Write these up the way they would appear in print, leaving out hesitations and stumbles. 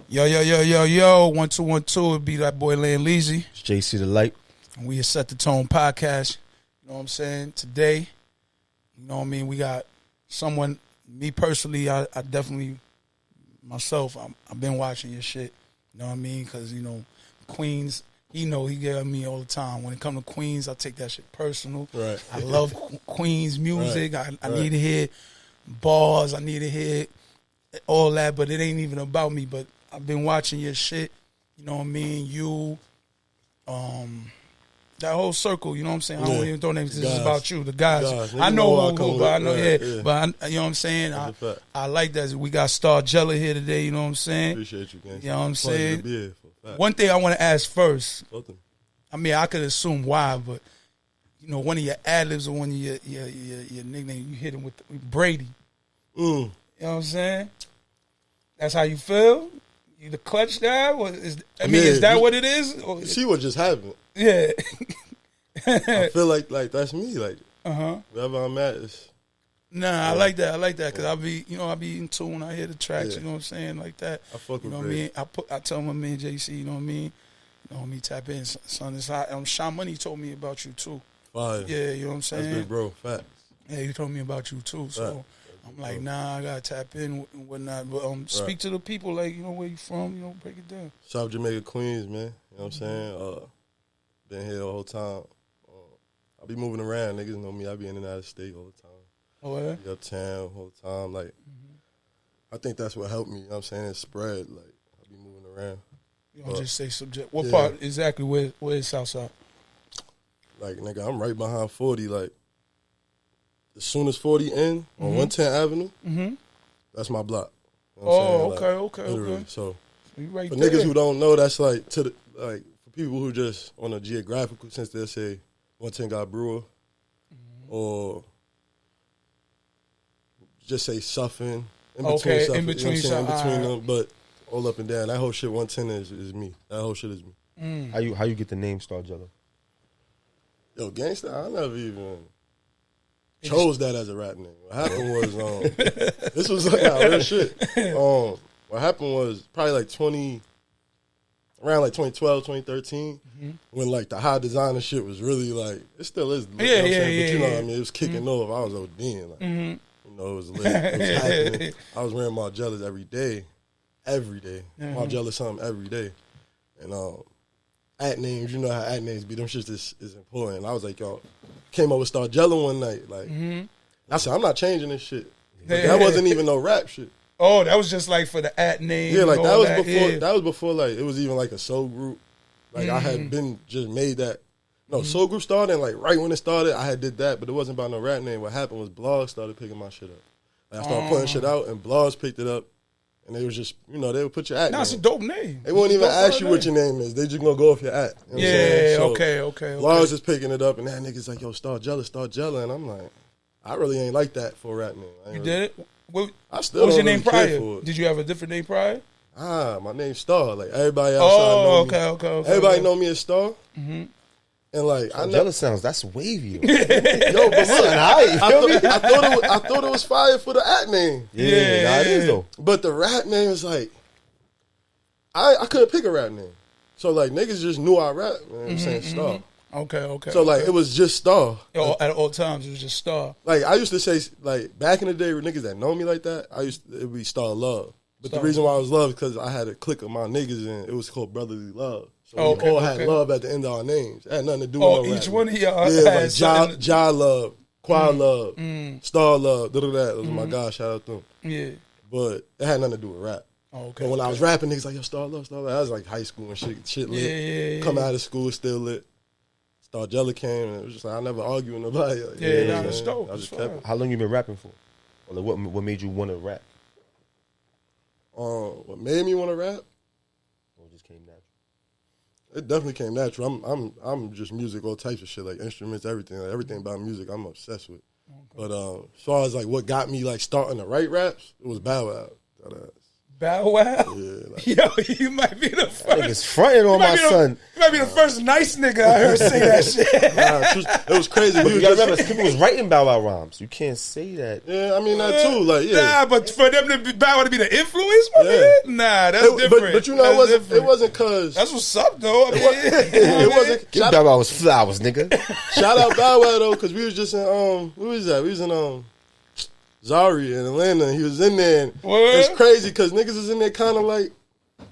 Yo. 1212. It be that boy Land Leezy. It's JC the Light. And we are Set the Tone podcast. You know what I'm saying? Today, you know what I mean? We got someone, me personally, I definitely, myself, I've been watching your shit. You know what I mean? Because, you know, Queens, he get me all the time. When it comes to Queens, I take that shit personal. Right. I love Queens music. Right. I need to hear bars. I need to hear all that, but it ain't even about me. But I've been watching your shit. You know what I mean? You, that whole circle, you know what I'm saying? I don't even throw names. This is about you, the guys. I know who, but I know, But you know what I'm saying? I like that. We got STARGIELA here today, you know what I'm saying? Appreciate you, gang. You know what I'm saying? One thing I want to ask first. I mean, I could assume why, but, you know, one of your ad-libs or one of your nickname, you hit him with Brady. You know what I'm saying? That's how you feel? You the clutch guy? Is that what it is? Or, see what just happened. Yeah. I feel like that's me. Like, wherever I'm at is. Nah, I like that. Because I be in tune. I hear the tracks, you know what I'm saying? Like that. I fuck with what I mean? I tell my man JC, you know what I mean? You know what I mean? Tap in, son. It's hot. Sean Money told me about you too. Fire. Yeah, you know what I'm saying? That's big, bro. Facts. Yeah, he told me about you too. So I'm like, nah, I gotta tap in and whatnot. But speak to the people, like, you know, where you from, you know, break it down. South Jamaica, Queens, man. You know what I'm saying? Been here the whole time. I be moving around. Niggas know me. I be in and out of state all the time. Oh, yeah? Be uptown all the time. Like, I think that's what helped me. You know what I'm saying? It spread. Like, I be moving around. You don't just say subject. What part exactly? Where is Southside? Like, nigga, I'm right behind 40. Like, as soon as 40 in on 110 Avenue, that's my block. You know what I'm saying? Okay. So, you right for there. niggas who don't know, that's like for people who just on a geographical sense, they'll say 110 got Brewer, or just say Suffin. In between Suffin, in between them, but all up and down. That whole shit 110 is me. That whole shit is me. How you get the name STARGIELA? Yo, gangsta, I never even chose that as a rap name. What happened was, this was like real shit. What happened was probably like around like 2012, 2013, when like the high designer shit was really like, it still is. But you know what I mean? It was kicking off. I was ODing. Like, you know, it was lit. It was happening. I was wearing Margielas every day. Margiela something every day. And at names, you know how at names be, them shit is important. I was like, yo, came up with STARGIELA one night. Like, I said, I'm not changing this shit. That wasn't even no rap shit. Oh, that was just like for the at name. Yeah, like that was before. That was before like it was even like a soul group. Like I had been just made that. No, soul group started and like right when it started, I had did that, but it wasn't about no rap name. What happened was blogs started picking my shit up. Like, I started putting shit out and blogs picked it up, and they was just they would put your at. Nah, it's a dope name. They won't even ask you what your name is. They just gonna go off your at. You know what I'm saying? So, okay. Blogs is picking it up, and that nigga's like, yo, STARGIELA, and I'm like, I really ain't like that for a rap name. You did it? What was your name prior? Did you have a different name prior? My name's Star. Like everybody outside know me. Okay. Everybody know me as Star. And like STARGIELA sounds that's wavy. Yo, but look, I thought it was fire for the at name. Yeah, it is though. But the rap name is like, I couldn't pick a rap name. So like niggas just knew I rap. You know what I'm saying? Star. Okay. So like it was just Star. At all times it was just Star. Like I used to say, like back in the day with niggas that know me like that, it would be Star Love. But the reason why I was love is because I had a clique of my niggas and it was called Brotherly Love. So we all had love at the end of our names. It had nothing to do with no rap. Each one of y'all had like Ja Love, Quad Love, Star Love, that. Those are my guys, shout out to them. Yeah. But it had nothing to do with rap. But when I was rapping, niggas like, yo, Star Love. I was like high school and shit lit. Yeah. Come out of school, still lit. STARGIELA came and it was just like, I never argue with nobody. Like, that's dope. I just kept it. How long you been rapping for? Or like what made you want to rap? What made me want to rap? Or it just came natural? It definitely came natural. I'm just music, all types of shit, like instruments, everything. Like, everything about music I'm obsessed with. But as far as like what got me like starting to write raps, it was Bow Wow. Bow Wow? Yeah, like, Yo, you might be the first. Niggas fronting on my son. You might be the first nice nigga I heard say that shit. it was crazy. But you gotta remember, people was writing Bow Wow rhymes. You can't say that. Yeah, I mean that too. Like, yeah. Nah, but for them to be Bow Wow to be the influence, my nigga? Nah, that's different. But you know, it wasn't cause that's what's up though. I mean, it wasn't. Give Bow Wow was flowers, nigga. Shout out Bow Wow though, cause we was just in who was that? We was in Zari in Atlanta. And he was in there. And it's crazy because niggas is in there kind of like,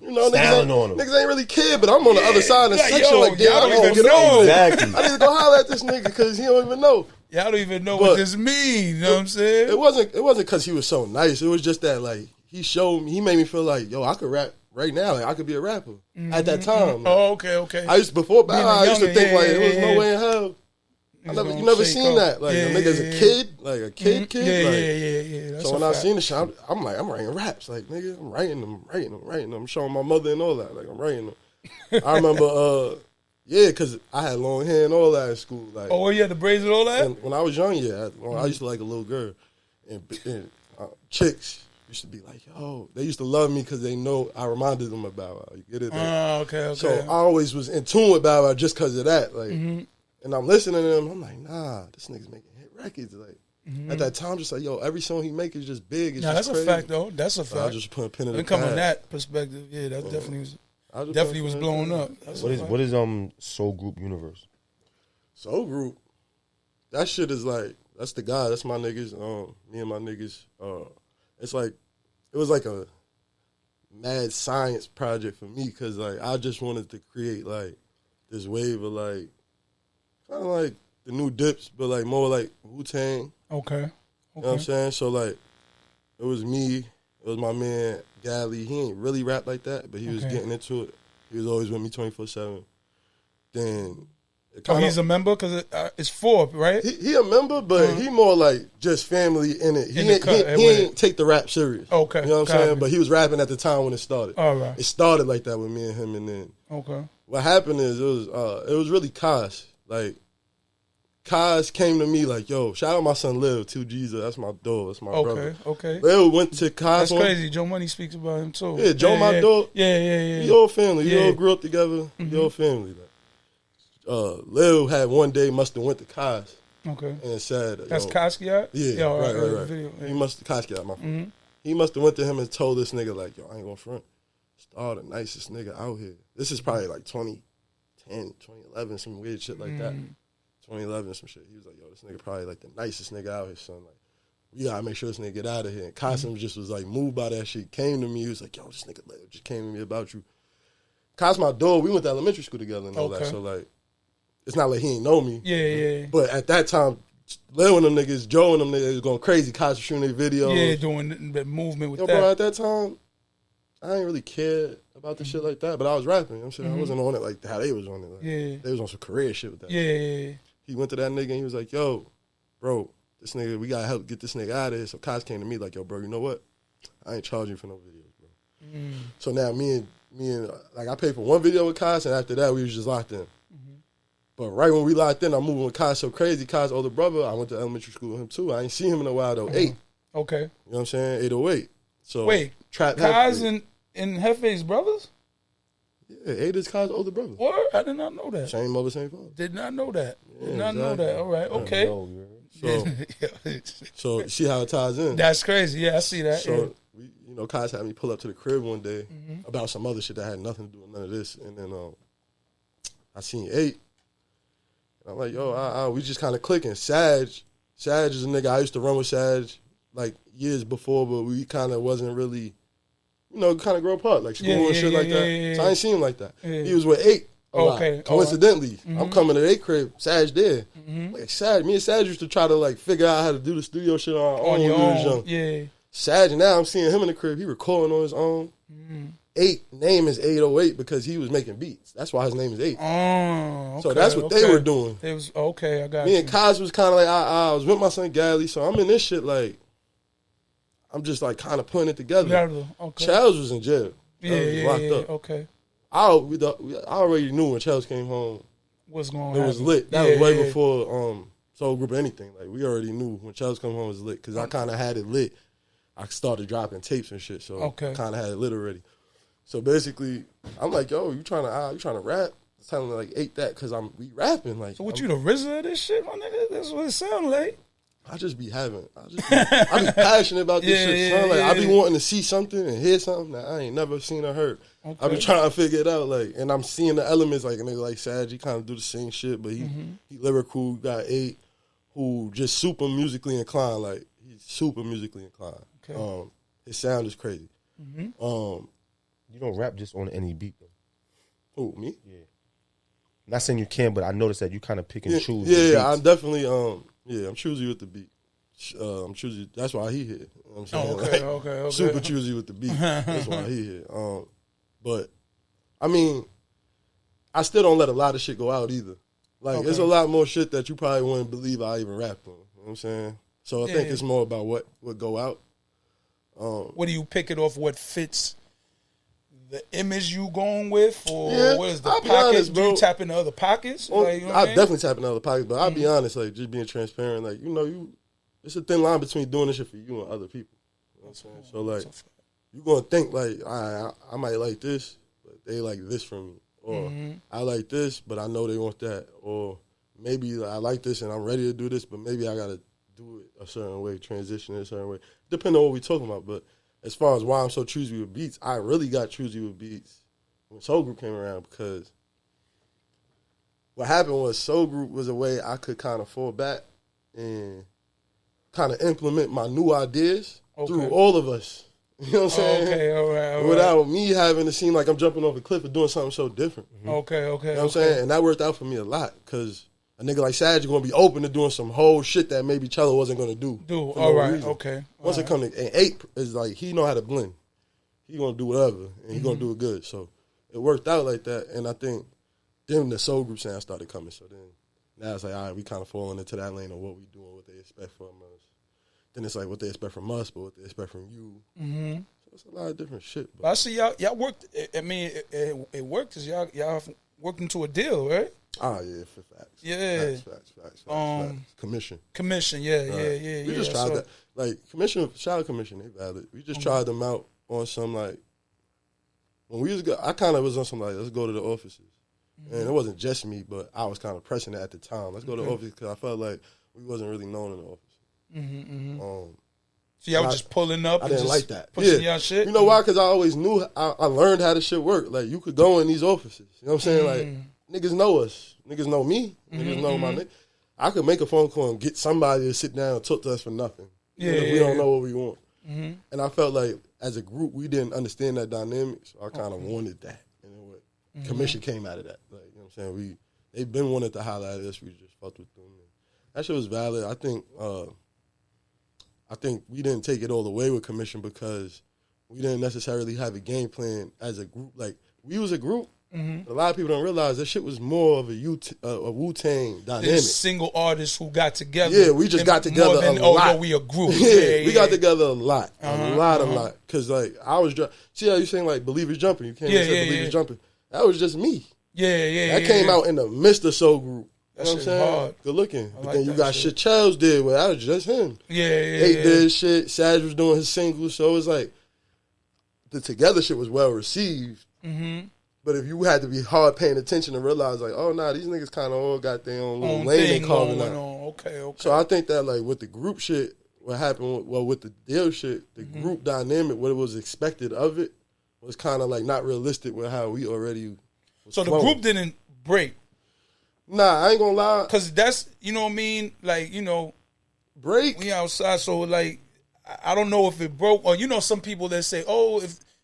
you know, niggas ain't really care, but I'm on the other side of the section. Like, damn, I don't even know. Exactly. I need to go holler at this nigga because he don't even know. Y'all don't even know what this means. You know what I'm saying? It wasn't because he was so nice. It was just that like he made me feel like, yo, I could rap right now. Like I could be a rapper at that time. Like, okay. I used before Bow Wow, I used to think like there was no way in hell. You never seen that. Like, a nigga as a kid, like a kid. Yeah. That's so when I seen the shit, I'm like, I'm writing raps. Like, nigga, I'm writing them. I'm showing my mother and all that. Like, I'm writing them. I remember, because I had long hair and all that in school. Like, oh, you had the braids and all that? And when I was young, I used to like a little girl. And chicks used to be like, yo, they used to love me because they know I reminded them of Bow Wow. You get it? Like, okay. So I always was in tune with Bow Wow just because of that. Like, and I'm listening to them. I'm like, nah, this nigga's making hit records. Like at that time, just like, yo, every song he make is just big. It's that's crazy. A fact, though. That's a fact. So I just put a pin in the pad. Come on that perspective, yeah, that definitely was blowing up. What is Soul Group Universe? Soul Group, that shit is like, that's the guy. That's my niggas. Me and my niggas. It's like, it was like a mad science project for me because like I just wanted to create like this wave of like, kind of like the new Dips, but like more like Wu-Tang. Okay. You know what I'm saying? So like, it was me, it was my man Gally. He ain't really rap like that, but he was getting into it. He was always with me 24/7. Then, he's a member because it's 4, right? He a member, but he more like just family in it. He ain't take the rap serious. Okay, you know what I'm saying? But he was rapping at the time when it started. All right, it started like that with me and him, and then what happened is it was really Kaz. Like, Kaz came to me like, yo, shout out my son Lil, 2G's, that's my dog, that's my brother. Okay. Lil went to Kaz. That's crazy. Joe Money speaks about him too. Yeah, Joe, my dog. Yeah. We all family. We all grew up together. We all family. Like, Lil had one day must have went to Kaz. Okay. And said, that's Kazkiat? Yeah, right. Video. Yeah. He must have Kazkiat, my friend. He must have went to him and told this nigga like, yo, I ain't gonna front. Star the nicest nigga out here. This is probably like 2010, 2011, some weird shit like that. 2011, some shit. He was like, yo, this nigga probably like the nicest nigga out here, son. Like, we gotta make sure this nigga get out of here. And Kasim just was like moved by that shit. Came to me, he was like, yo, this nigga just came to me about you. Kaz my dog, we went to elementary school together and all that. So like, it's not like he ain't know me. Yeah. But at that time, Lil and them niggas, Joe and them niggas was going crazy. Kaz was shooting their videos. Yeah, doing the movement with that. Bro, at that time, I ain't really care about the shit like that, but I was rapping. You know what I'm saying? I wasn't on it like how they was on it. Like, they was on some career shit with that. Yeah. He went to that nigga and he was like, yo, bro, this nigga, we gotta help get this nigga out of here. So Kaz came to me like, yo, bro, you know what? I ain't charging you for no videos, bro. So now me and like I paid for one video with Kaz, and after that we was just locked in. But right when we locked in, I'm moving with Kaz so crazy. Kaz's older brother, I went to elementary school with him too. I ain't seen him in a while though. 8. Okay. You know what I'm saying? 808. So wait, Kaz and Hefe's brothers? Yeah, 8 is Kaz's older brother. What? I did not know that. Same mother, same father. Did not know that. Did not know that. All right. Okay. So you see how it ties in. That's crazy. Yeah, I see that. So Kaz had me pull up to the crib one day about some other shit that had nothing to do with none of this, and then I seen 8. And I'm like, yo, we just kind of clicking. Sag is a nigga I used to run with. Sag like years before, but we kind of wasn't really, kind of grow apart, like school and shit like that. Yeah. So I ain't seen him like that. Yeah. He was with 8. Coincidentally, I'm coming to 8 crib. Sag there. Like Sag, me and Sag used to try to like figure out how to do the studio shit on our own when we was young. Yeah. Sag, now I'm seeing him in the crib. He recording on his own. 8 name is 808 because he was making beats. That's why his name is 8. Oh, okay, so that's what they were doing. It was I got me and Kaz was kind of like I was with my son Gally, so I'm in this shit like I'm just like kind of putting it together. Okay. Charles was in jail. Yeah, locked up. Okay. I already knew when Charles came home. What's going on? It was lit. That was way before Soul Group or anything. Like we already knew when Charles come home it was lit because I kind of had it lit I started dropping tapes and shit, so Okay. kind of had it lit already. So basically, I'm like, yo, you trying to rap? Telling me like, ate that because we rapping. Like, So what, you the RZA of this shit, my nigga? That's what it sound like. I be passionate about this shit, son. Like, I be wanting to see something and hear something that I ain't never seen or heard. Okay. I be trying to figure it out, like, and I'm seeing the elements, like a nigga like Sag, he kind of do the same shit, but he lyrical, got 8, who just super musically inclined, like, he's super musically inclined. Okay. His sound is crazy. You don't rap just on any beat, though. Who, me? Yeah. Not saying you can, but I noticed that you kind of pick and choose. Yeah, I definitely, I'm choosy with the beat. I'm choosy. That's why he here. You know what I'm saying? Okay. Super choosy with the beat. That's why he here. But I mean, I still don't let a lot of shit go out either. Like, there's a lot more shit that you probably wouldn't believe I even rapped on. You know what I'm saying? So I think it's more about what would go out. What do you pick it off? What fits the image you going with, or what is the pockets? Do you tap into other pockets? Like, you know I definitely tap into other pockets, but I'll be honest, like, just being transparent, like, it's a thin line between doing this shit for you and other people. You know what I'm saying? So, like, you're going to think, like, I might like this, but they like this from me. Or I like this, but I know they want that. Or maybe I like this and I'm ready to do this, but maybe I got to do it a certain way, transition in a certain way. Depending on what we're talking about. But as far as why I'm so choosy with beats, I really got choosy with beats when Soul Group came around, because what happened was Soul Group was a way I could kind of fall back and kind of implement my new ideas through all of us. You know what I'm saying? Okay, all right. Without me having to seem like I'm jumping off a cliff or doing something so different. Okay. You know what I'm saying? And that worked out for me a lot, because a nigga like Sag is going to be open to doing some whole shit that maybe Cello wasn't going to do. Okay. Once it comes to, and Ape is like, he know how to blend. He going to do whatever, and he going to do it good. So it worked out like that, and I think then the Soul Group sound started coming. So then now it's like, all right, we kind of falling into that lane of what we doing, what they expect from us. Then it's like what they expect from us, but what they expect from you. So it's a lot of different shit. But I see y'all worked. I mean, it worked because y'all worked into a deal, right? Ah, yeah, for facts. Yeah. Facts. Commission. Yeah. We just tried that. Like, shout out Commission, they valid. We just tried them out on some, like, when we was I kind of was on some, like, let's go to the offices. And it wasn't just me, but I was kind of pressing it at the time. Let's go to the office, because I felt like we wasn't really known in the office. So y'all was just pulling up. I didn't like that. Pushing y'all shit. You know why? Because I always knew. I learned how the shit work. Like, you could go in these offices. You know what I'm saying? Like, niggas know us. Niggas know me. Niggas know my nigga. I could make a phone call and get somebody to sit down and talk to us for nothing. We don't know what we want. And I felt like as a group we didn't understand that dynamic, so I kind of wanted that. And then what Commission came out of that. Like, you know what I'm saying? They've been wanting to highlight us. We just fucked with them. That shit was valid. I think we didn't take it all the way with Commission because we didn't necessarily have a game plan as a group. Like, we was a group. A lot of people don't realize that shit was more of a Wu-Tang dynamic. There's single artists who got together. Yeah, we just got together a lot. We a group. We got together a lot. A lot. Because, like, I was... See how you saying, like, Believers Jumping? You came and said Believers Jumping. That was just me. That came out in the midst of Soul Group. You know what I'm saying? Hard. Good looking. But then you got shit Charles did, well, that was just him. Ape did shit. Sag was doing his singles. So it was like, the Together shit was well received. But if you had to be hard paying attention and realize, like, oh, nah, these niggas kind of all got their own little lane they carving out. Okay. So I think that, like, with the group shit, what happened, with the deal shit, the group dynamic, what it was expected of it, was kind of, like, not realistic with how we already was So flowing. the group didn't break? Nah, I ain't gonna lie. Because that's, you know what I mean? Like, you know, break. We outside, so, like, I don't know if it broke. Or, you know, some people that say, oh,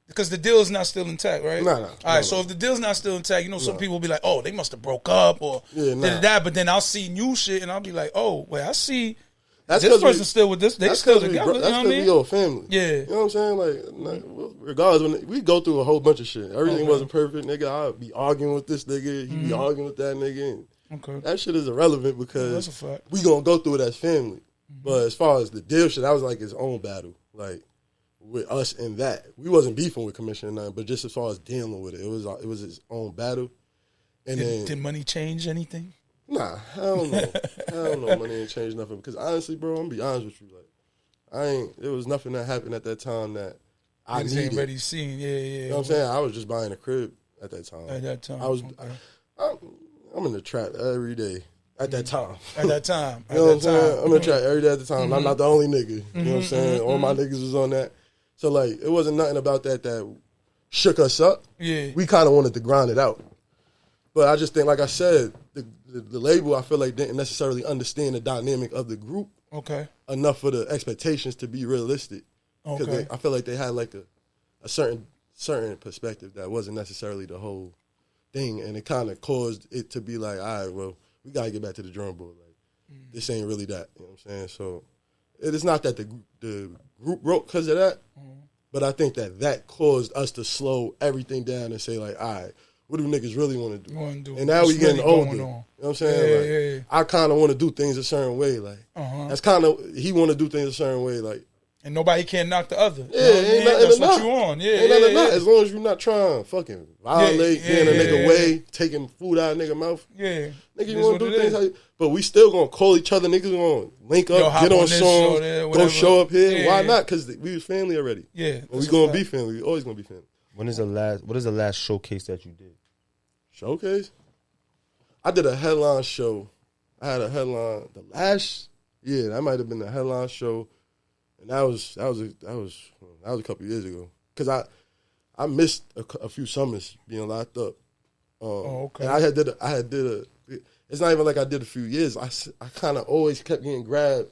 because the deal is not still intact, right? No. All right, so if the deal's not still intact, you know, some people will be like, oh, they must have broke up or that. But then I'll see new shit and I'll be like, oh, wait, I see this person's still with this. They still together. That's because we all family. Yeah. You know what I'm saying? Like regardless, we go through a whole bunch of shit. Everything wasn't perfect, nigga. I'll be arguing with this nigga. He be arguing with that nigga. And that shit is irrelevant because we gonna go through it as family. But as far as the deal shit, that was like his own battle. Like, with us and that. We wasn't beefing with Commission or nothing, but just as far as dealing with it, it was his own battle. And did money change anything? Nah, hell no. Money ain't changed nothing. Because honestly, bro, I'm gonna be honest with you. Like, There was nothing that happened at that time that I needed. Ain't ready seen. Yeah. You know what I'm saying? I was just buying a crib at that time. I'm in the trap every day. At that time. At that time. You know what I'm saying? I'm in the trap every day at the time. I'm not the only nigga. You know what I'm saying? All my niggas was on that. So, like, it wasn't nothing about that shook us up. Yeah. We kind of wanted to grind it out. But I just think, like I said, the label, I feel like, didn't necessarily understand the dynamic of the group enough for the expectations to be realistic. Because I feel like they had, like, a certain perspective that wasn't necessarily the whole thing. And it kind of caused it to be like, all right, well, we got to get back to the drawing board. Like, this ain't really that. You know what I'm saying? So it is not that the group broke because of that, but I think that caused us to slow everything down and say, like, all right, what do niggas really want to do? And now we getting older. You know what I'm saying? I kind of want to do things a certain way. Like, that's kind of, he want to do things a certain way. Like, and nobody can knock the other. Yeah, ain't nothing that's what you on. Yeah, ain't nothing not. As long as you're not trying to fucking violate, getting a nigga way, taking food out of nigga mouth. Yeah. Nigga, you want to do things how you, but we still going to call each other. Niggas going to link up, get on songs, go show up here. Why not? Because we was family already. Yeah. And we going to be family. We always going to be family. What is the last showcase that you did? Showcase? I did a headline show. I had a headline. That might have been the headline show. And that was a couple years ago. Because I missed a few summers being locked up. And I had did a. It's not even like I did a few years. I kind of always kept getting grabbed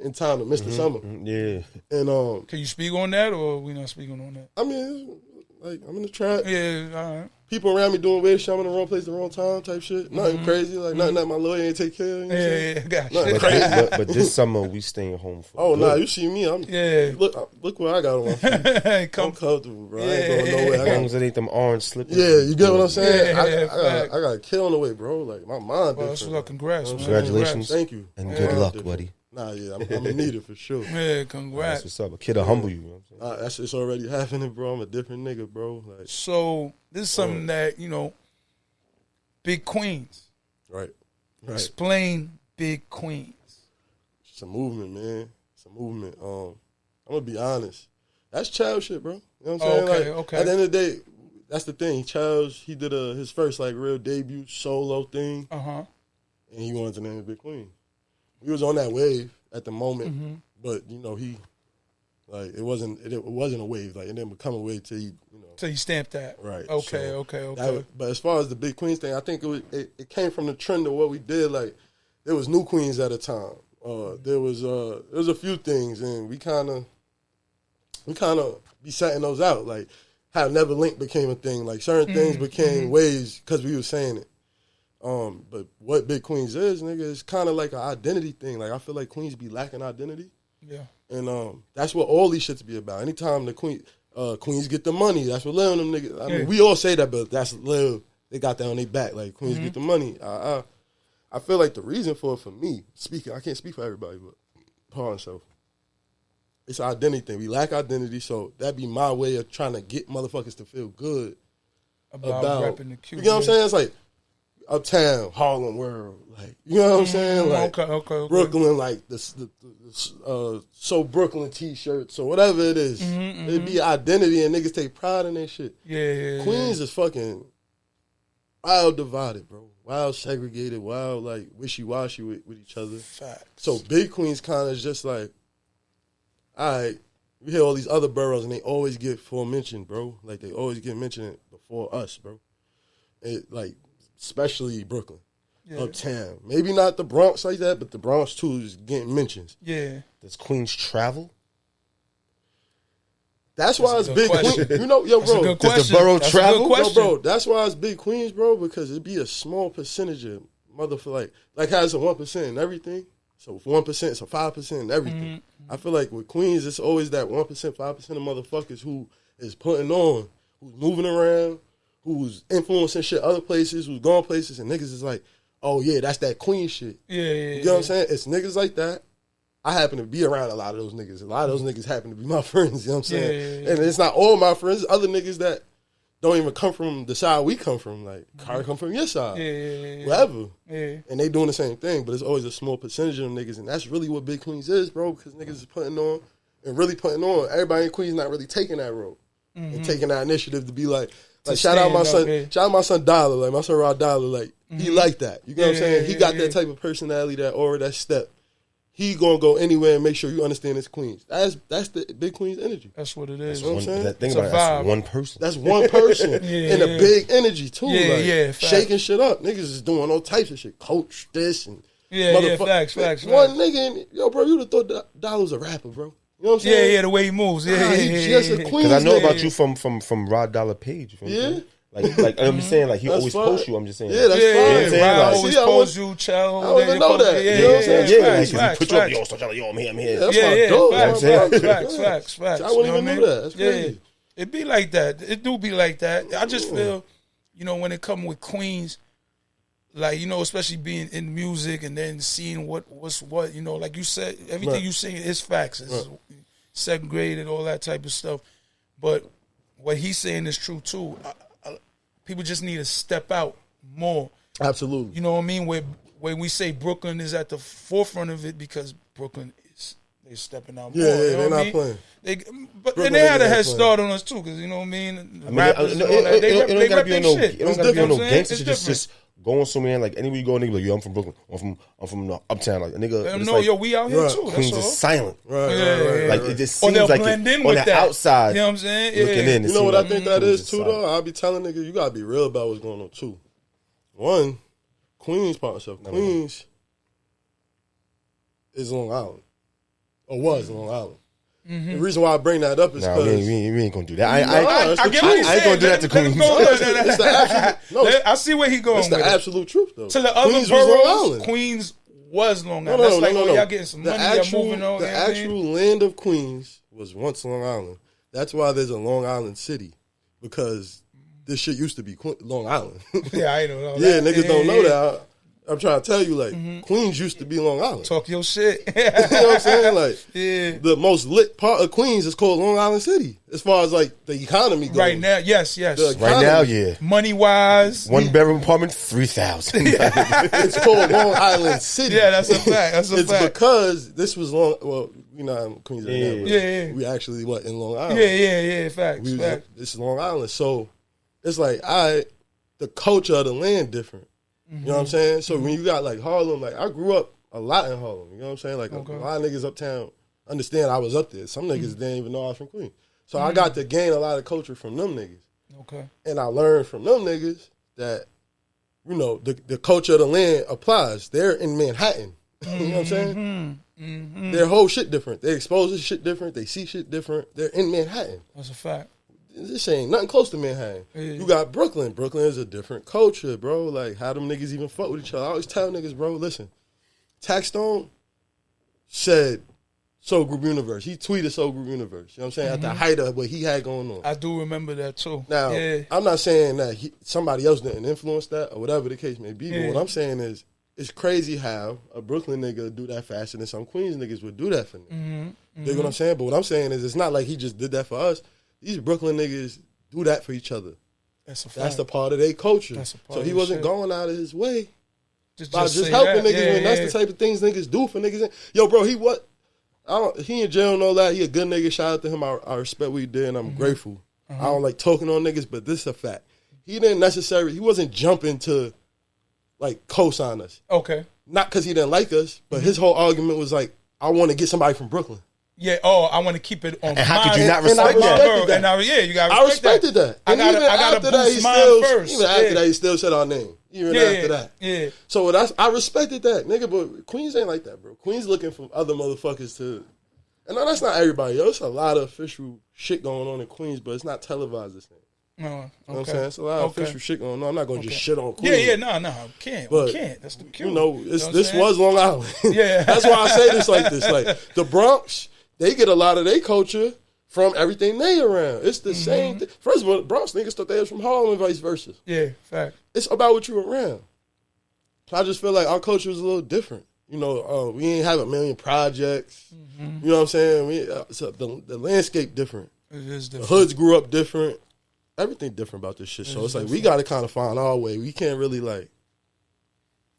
in time to miss the summer. Yeah. And can you speak on that, or we not speaking on that? I mean, like, I'm in the trap. Yeah, all right. People around me doing weird shit. I'm in the wrong place, the wrong time type shit. Nothing crazy. Like, nothing that my lawyer ain't take care of. You know yeah, gotcha. Nothing crazy. But this summer, we staying home for Oh, nah, you see me. Look what I got on my feet. I'm comfortable, bro. I ain't going nowhere. As long as it ain't them orange slippers. Yeah, you get what I'm saying? Yeah, I got a kid on the way, bro. Like, my mind different. Congrats, man. Congratulations. Thank you. And good luck, buddy. Nah, yeah, I'm in need of for sure. Yeah, congrats. That's what's up. A kid will humble you. You know what I'm saying? It's already happening, bro. I'm a different nigga, bro. Like, so this is something that, Big Queens. Right. Explain Big Queens. It's a movement, man. It's a movement. I'm gonna be honest. That's child shit, bro. You know what I'm saying? Okay. At the end of the day, that's the thing. Charles, he did his first like real debut solo thing. And he wanted to name it Big Queen. We was on that wave at the moment, but he like it wasn't a wave. Like it didn't become a wave till he till you stamped that. Right. Okay. But as far as the Big Queens thing, I think it came from the trend of what we did. Like there was new queens at a time. There was a few things, and we kind of be setting those out. Like how Never Link became a thing. Like certain things became waves because we were saying it. But what Big Queens is, nigga, is kind of like an identity thing. Like I feel like queens be lacking identity. Yeah. And that's what all these shits be about. Anytime the queens get the money, that's what Lil and them niggas. I mean, we all say that, but that's Lil. They got that on their back. Like queens get the money. I feel like the reason for it, for me, I can't speak for everybody, but Paul and so it's an identity thing. We lack identity, so that'd be my way of trying to get motherfuckers to feel good about rapping the Q. You know what I'm saying? It's like Uptown, Harlem World, like you know what I'm saying? Like okay. Brooklyn, like the So Brooklyn T-shirts or whatever it is. It'd be identity and niggas take pride in that shit. Yeah. Queens is fucking wild divided, bro. Wild segregated, wild like wishy-washy with each other. Facts. So Big Queens kind of is just like, all right, we hear all these other boroughs and they always get full mention, bro. Like they always get mentioned before us, bro. Like especially Brooklyn, Uptown. Maybe not the Bronx like that, but the Bronx too is getting mentions. Yeah. Does Queens travel? That's why it's Big Queens. Yo, bro. Does the borough travel? Yo, bro, that's why it's Big Queens, bro, because it'd be a small percentage of motherfucker like has a 1% in everything. So 1%, it's a 5% in everything. I feel like with Queens, it's always that 1%, 5% of motherfuckers who is putting on, who's moving around, who's influencing shit other places, who's going places, and niggas is like, oh yeah, that's that Queen shit. Yeah. You know what I'm saying? It's niggas like that. I happen to be around a lot of those niggas. A lot of those niggas happen to be my friends, you know what I'm saying? And it's not all my friends, other niggas that don't even come from the side we come from. Like, Kari come from your side. Whatever. Yeah. And they doing the same thing, but it's always a small percentage of them niggas, and that's really what Big Queens is, bro, because niggas is putting on and really putting on. Everybody in Queens not really taking that role and taking that initiative to be like shout out my son Dollar, like my son Rod Dollar, like he like that. You know what I'm saying? He got that type of personality, that aura, that step. He gonna go anywhere and make sure you understand it's Queens. That's the big Queens energy. That's what it is. That's what I'm saying. Think about it, that's one person. That's one person and a big energy too. Shaking shit up. Niggas is doing all types of shit. Coach this and facts. One nigga, yo, bro, you'd have thought Dollar was a rapper, bro. You know what I'm saying? Yeah, the way he moves. He's just a Queens. Because I know nigga. about you from Rod Dollar page. Yeah. Like I'm just saying, like he That's always fine. posts you. I'm just saying. Yeah, that's fine. You know what I'm saying? Rod Like, always posts you, Chell. I don't even know that. You know what I'm saying? Yeah, put you up, yo, start yo, I'm here. That's my dog. Facts. I wouldn't even know that. That's crazy. It be like that. It do be like that. I just feel, when it come with Queens, like, especially being in music and then seeing what's what, like you said, everything you saying is facts. It's second grade and all that type of stuff. But what he's saying is true too. People just need to step out more. Absolutely. You know what I mean? When we say Brooklyn is at the forefront of it, because Brooklyn they're stepping out more. They're not playing. Then they had a head start on us too, because you know what I mean. Rappers and all that. They rep their shit. It don't gotta be on no gangster shit. Just going somewhere like anywhere you go, nigga, like, yo, I'm from Brooklyn. I'm from Uptown. Like a nigga. Let them know, yo, we out here too. Queens is silent. Right. Like it just seems like blend in on with the that. outside. You know what I'm saying? Looking in. You know what I think that is too, though? I'll be telling niggas, you gotta be real about what's going on too. One, Queens part yourself. Queens is Long Island. Or was Long Island. The reason why I bring that up is because we ain't gonna do that. I ain't gonna do that to Queens. It's the absolute, I see where he going. It's the absolute truth, though. To the other boroughs, Queens was Long Island. That's like, y'all getting some money, y'all moving on. The actual land of Queens was once Long Island. That's why there's a Long Island city, because this shit used to be Long Island. Yeah, I don't know. Yeah, niggas don't know that. I'm trying to tell you, like, Queens used to be Long Island. Talk your shit. You know what I'm saying? Like, the most lit part of Queens is called Long Island City, as far as, like, the economy goes. Right now, yes. Right now, yeah. Money-wise. 1-bedroom apartment, $3,000. It's called Long Island City. Yeah, that's a fact. It's because this was Queens right now. Yeah. We actually, in Long Island. Yeah, facts. This is Long Island. So, it's like, the culture of the land different. You know what I'm saying? So when you got like Harlem, like I grew up a lot in Harlem. You know what I'm saying? Like a lot of niggas uptown understand I was up there. Some niggas didn't even know I was from Queens. So I got to gain a lot of culture from them niggas. Okay. And I learned from them niggas that, the culture of the land applies. They're in Manhattan. You know what I'm saying? Their whole shit different. They expose this shit different. They see shit different. They're in Manhattan. That's a fact. This ain't nothing close to Manhattan. Yeah. You got Brooklyn. Brooklyn is a different culture, bro. Like, how them niggas even fuck with each other? I always tell niggas, bro, listen, Taxstone said Soul Group Universe. He tweeted Soul Group Universe. You know what I'm saying? At the height of what he had going on. I do remember that, too. Now, I'm not saying that somebody else didn't influence that or whatever the case may be, but what I'm saying is it's crazy how a Brooklyn nigga do that faster than some Queens niggas would do that for me. You know what I'm saying? But what I'm saying is it's not like he just did that for us. These Brooklyn niggas do that for each other. That's a fact. That's the part of their culture. So he wasn't going out of his way just helping niggas when that's the type of things niggas do for niggas. Yo, bro, he in jail and all that. He a good nigga. Shout out to him. I respect what he did and I'm grateful. I don't like talking on niggas, but this is a fact. He wasn't jumping to like co-sign us. Okay. Not because he didn't like us, but his whole argument was like, I want to get somebody from Brooklyn. Yeah. Oh, I want to keep it on. And how could you not respect that? You got. I respected that. And I gotta boost mine first. Even after that, he still said our name. Even after that. Yeah. So I respected that, nigga. But Queens ain't like that, bro. Queens looking for other motherfuckers to. And no, that's not everybody. Yo, it's a lot of official shit going on in Queens, but it's not televised this thing. No, okay. You know what I'm saying? It's a lot of official shit going on. I'm not going to just shit on Queens. Yeah, no, can't. We can't. That's the cue. This was Long Island. Yeah. That's why I say this like this. Like, the Bronx, they get a lot of their culture from everything they around. It's the same thing. First of all, the Bronx niggas thought they was from Harlem and vice versa. Yeah, fact. It's about what you around. I just feel like our culture was a little different. We ain't have a million projects. You know what I'm saying? So the landscape different. It is different. The hoods grew up different. Everything different about this shit. So it's like we got to kind of find our way. We can't really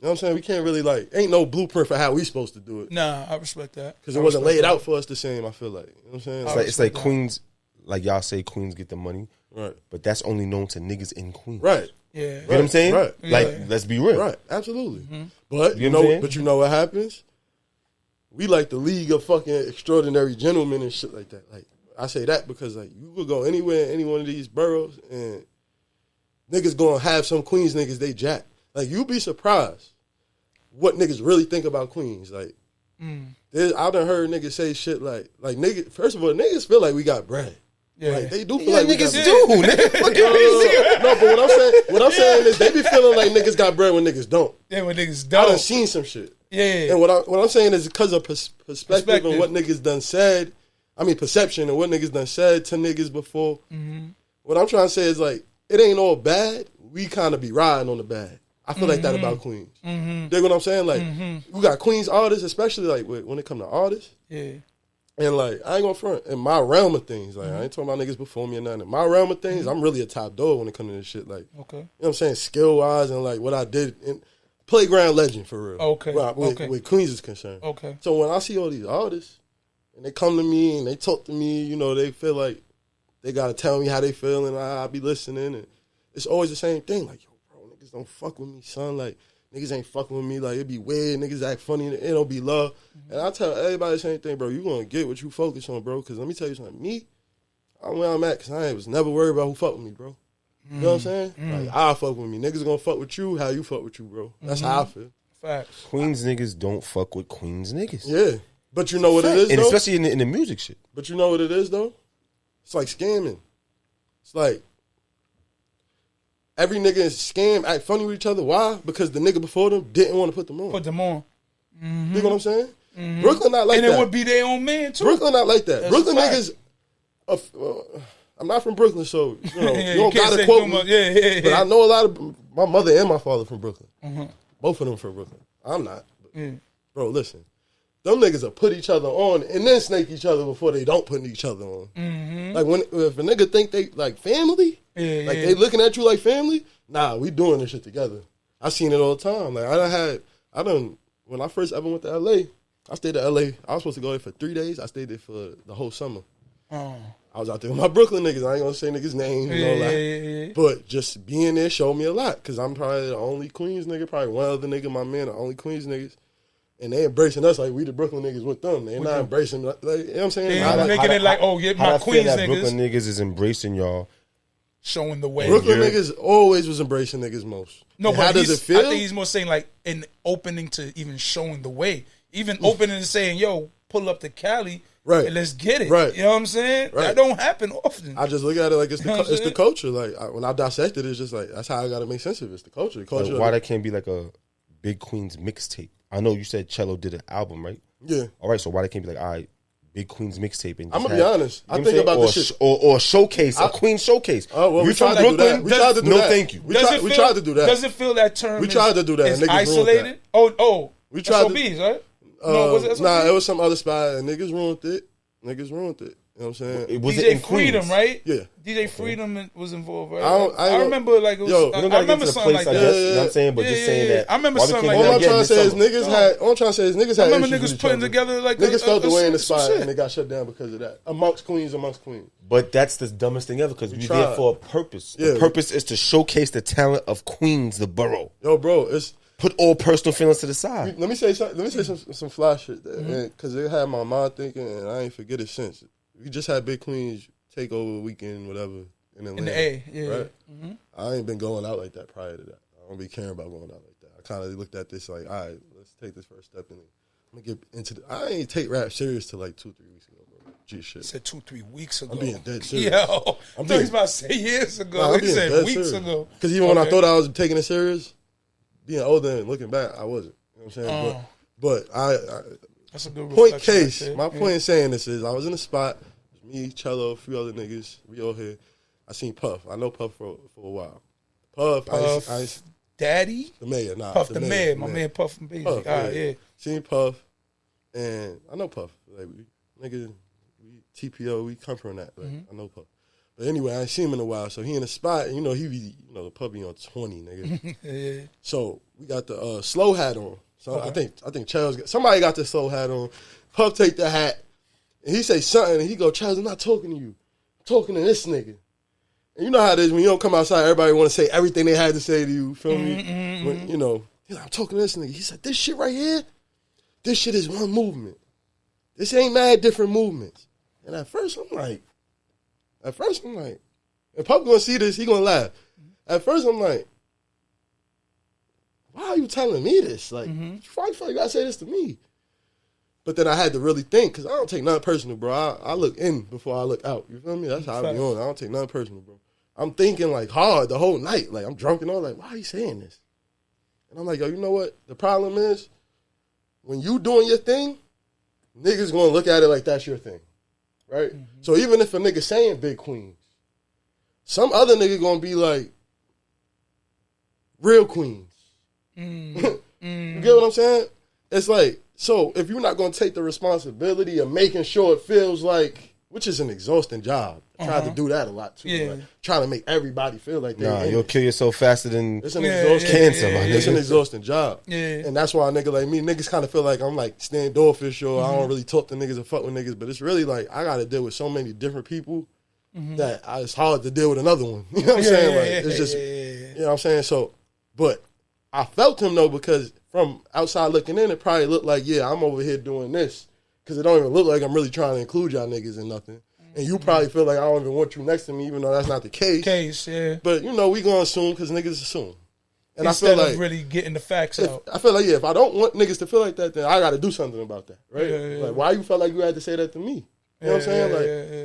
You know what I'm saying? We can't really, like, ain't no blueprint for how we supposed to do it. Nah, I respect that. Because it wasn't laid out for us the same, I feel like. You know what I'm saying? It's like Queens, like y'all say Queens get the money. Right. But that's only known to niggas in Queens. Right. Yeah. You know what I'm saying? Right. Like, let's be real. Right. Absolutely. Mm-hmm. But you know what happens? We like the league of fucking extraordinary gentlemen and shit like that. Like, I say that because, like, you could go anywhere in any one of these boroughs and niggas gonna have some Queens niggas they jack. Like, you'd be surprised what niggas really think about Queens. Like, I done heard niggas say shit like niggas, first of all, niggas feel like we got bread. Yeah. Like, they do feel like niggas we got do. bread. No, but what I'm saying is they be feeling like niggas got bread when niggas don't. Yeah, when niggas I don't. done seen some shit. Yeah. And what I'm saying is because of perspective and what niggas done said, I mean perception and what niggas done said to niggas before. Mm-hmm. What I'm trying to say is, like, it ain't all bad. We kind of be riding on the bad. I feel like that about Queens. Mm-hmm. Dig what I'm saying? Like, we got Queens artists, especially like when it come to artists. Yeah. And like, I ain't gonna front. In my realm of things, like, I ain't talking about niggas before me or nothing. In my realm of things, I'm really a top dog when it comes to this shit. Like, okay. You know what I'm saying? Skill wise and like what I did. And playground legend for real. Okay. Where Queens is concerned. Okay. So when I see all these artists and they come to me and they talk to me, you know, they feel like they gotta tell me how they feel and I be listening. And it's always the same thing. Like, yo, bro, niggas don't fuck with me, son. Like, niggas ain't fucking with me. Like, it be weird. Niggas act funny. It don't be love. Mm-hmm. And I tell everybody the same thing, bro. You gonna get what you focus on, bro. Because let me tell you something. Me, I'm where I'm at because I was never worried about who fuck with me, bro. You know what I'm saying? Like, I fuck with me. Niggas gonna fuck with you how you fuck with you, bro. That's how I feel. Facts. Queens niggas don't fuck with Queens niggas. Yeah. But you know what it is, and though? especially in the music shit. But you know what it is, though? It's like scamming. It's like every nigga is scam, act funny with each other. Why? Because the nigga before them didn't want to put them on. Mm-hmm. You know what I'm saying? Mm-hmm. Brooklyn not like that. And it would be their own man, too. Brooklyn not like that. That's Brooklyn niggas... I'm not from Brooklyn, so, you know, you don't gotta quote me. Yeah. But I know a lot of... My mother and my father from Brooklyn. Mm-hmm. Both of them from Brooklyn. I'm not. But, bro, listen. Them niggas will put each other on and then snake each other before they don't put each other on. Mm-hmm. Like, if a nigga think they, like, family, they looking at you like family, nah, we doing this shit together. I seen it all the time. Like, when I first ever went to L.A., I stayed to L.A. I was supposed to go there for 3 days. I stayed there for the whole summer. Oh. I was out there with my Brooklyn niggas. I ain't gonna say niggas' names and all that. Yeah. But just being there showed me a lot because I'm probably the only Queens nigga, probably one other nigga, my man, the only Queens niggas. And they embracing us like we the Brooklyn niggas with them. They not embracing, like, you know what I'm saying? They not making it like, oh, yeah, my Queens niggas. Brooklyn niggas is embracing y'all. Showing the way. Brooklyn niggas always was embracing niggas most. No, and but how does it feel? I think he's more saying like in opening to even showing the way. Even opening and saying, yo, pull up to Cali. Right. And let's get it. Right. You know what I'm saying? Right. That don't happen often. I just look at it like it's the culture. Like, when I dissect it, it's just like, that's how I got to make sense of it. It's the culture. Like, why that can't be like a Big Queens mixtape? I know you said Cello did an album, right? Yeah. All right, so why that can't be like, all right, Big Queens mixtape? And I'm going to be honest. I think about this shit. Or showcase, a Queen showcase. Oh, well, we tried to do that. We tried to do that. No, thank you. We tried to do that. Does it feel that term We tried to do that. It's isolated? Oh. We tried SOBs, right? No, was it SOBs? Nah, it was some other spot, and niggas ruined it. You know what I'm saying? Was DJ it in Freedom, Queens? right? Yeah. DJ Freedom was involved, right? I remember like it was. I remember something like that. You know what I'm saying? But just saying that. I remember something like that. All I'm trying to say is niggas had. I remember niggas putting together like niggas felt the way in the spot and they got shut down because of that. Amongst Queens. But that's the dumbest thing ever because we're there for a purpose. The purpose is to showcase the talent of Queens, the borough. Yo, bro, it's. Put all personal feelings to the side. Let me say some fly shit because it had my mind thinking, and I ain't forget it since. We just had Big Queens takeover weekend, whatever, in Atlanta. In the A, yeah. Right? Mm-hmm. I ain't been going out like that prior to that. I don't be caring about going out like that. I kind of looked at this like, all right, let's take this first step in it. I'm going to get into I ain't take rap serious till like 2-3 weeks ago, bro. G shit. He said 2-3 weeks ago. I'm being dead serious. Yo, I thought he was about to say years ago. He said weeks ago. Because even when I thought I was taking it serious, being older and looking back, I wasn't. You know what I'm saying? But I that's a good point case. My point in saying this is I was in a spot, me, Cello, a few other niggas, we all here. I seen Puff. I know Puff for a while. Puff, Daddy? The mayor, nah. Puff the mayor. My man Puff from Basic. Puff, yeah. Seen Puff, and I know Puff. Like, we TPO, we come from that. Like, I know Puff. But anyway, I ain't seen him in a while. So he in the spot, and he be, the puppy on 20, nigga. Yeah. So we got the slow hat on. So okay. I think Charles somebody got the slow hat on. Pup take the hat, and he say something, and he go, Charles, I'm not talking to you. I'm talking to this nigga. And you know how it is when you don't come outside, everybody want to say everything they had to say to you. Feel me? When, he's like, I'm talking to this nigga. He said, this shit right here, this shit is one movement. This ain't mad different movements. And at first I'm like, and Pup gonna see this, he gonna laugh. At first I'm like, why are you telling me this? Like, why the fuck you gotta say this to me? But then I had to really think, because I don't take nothing personal, bro. I look in before I look out. You feel me? That's how I be on. I don't take nothing personal, bro. I'm thinking, like, hard the whole night. Like, I'm drunk and all. Like, why are you saying this? And I'm like, yo, you know what? The problem is, when you doing your thing, niggas gonna look at it like that's your thing. Right? So even if a nigga saying big queens, some other nigga gonna be like, real queens. You get what I'm saying? It's like, so if you're not going to take the responsibility of making sure it feels like, which is an exhausting job. I tried to do that a lot too. Yeah. Like, trying to make everybody feel like they're you'll kill yourself faster than it's an exhausting cancer, my nigga. It's an exhausting job. Yeah. And that's why a nigga like me, niggas kind of feel like I'm like standoffish or I don't really talk to niggas or fuck with niggas. But it's really like I got to deal with so many different people that it's hard to deal with another one. You know what I'm saying? Like it's just, you know what I'm saying? So, but I felt him though because from outside looking in, it probably looked like, yeah, I'm over here doing this. Because it don't even look like I'm really trying to include y'all niggas in nothing. And you probably feel like I don't even want you next to me, even though that's not the case. Yeah. But, we going to assume because niggas assume. And instead I feel like, of really getting the facts out. I feel like, if I don't want niggas to feel like that, then I got to do something about that, right? Yeah. Like, why you felt like you had to say that to me? You know what I'm saying?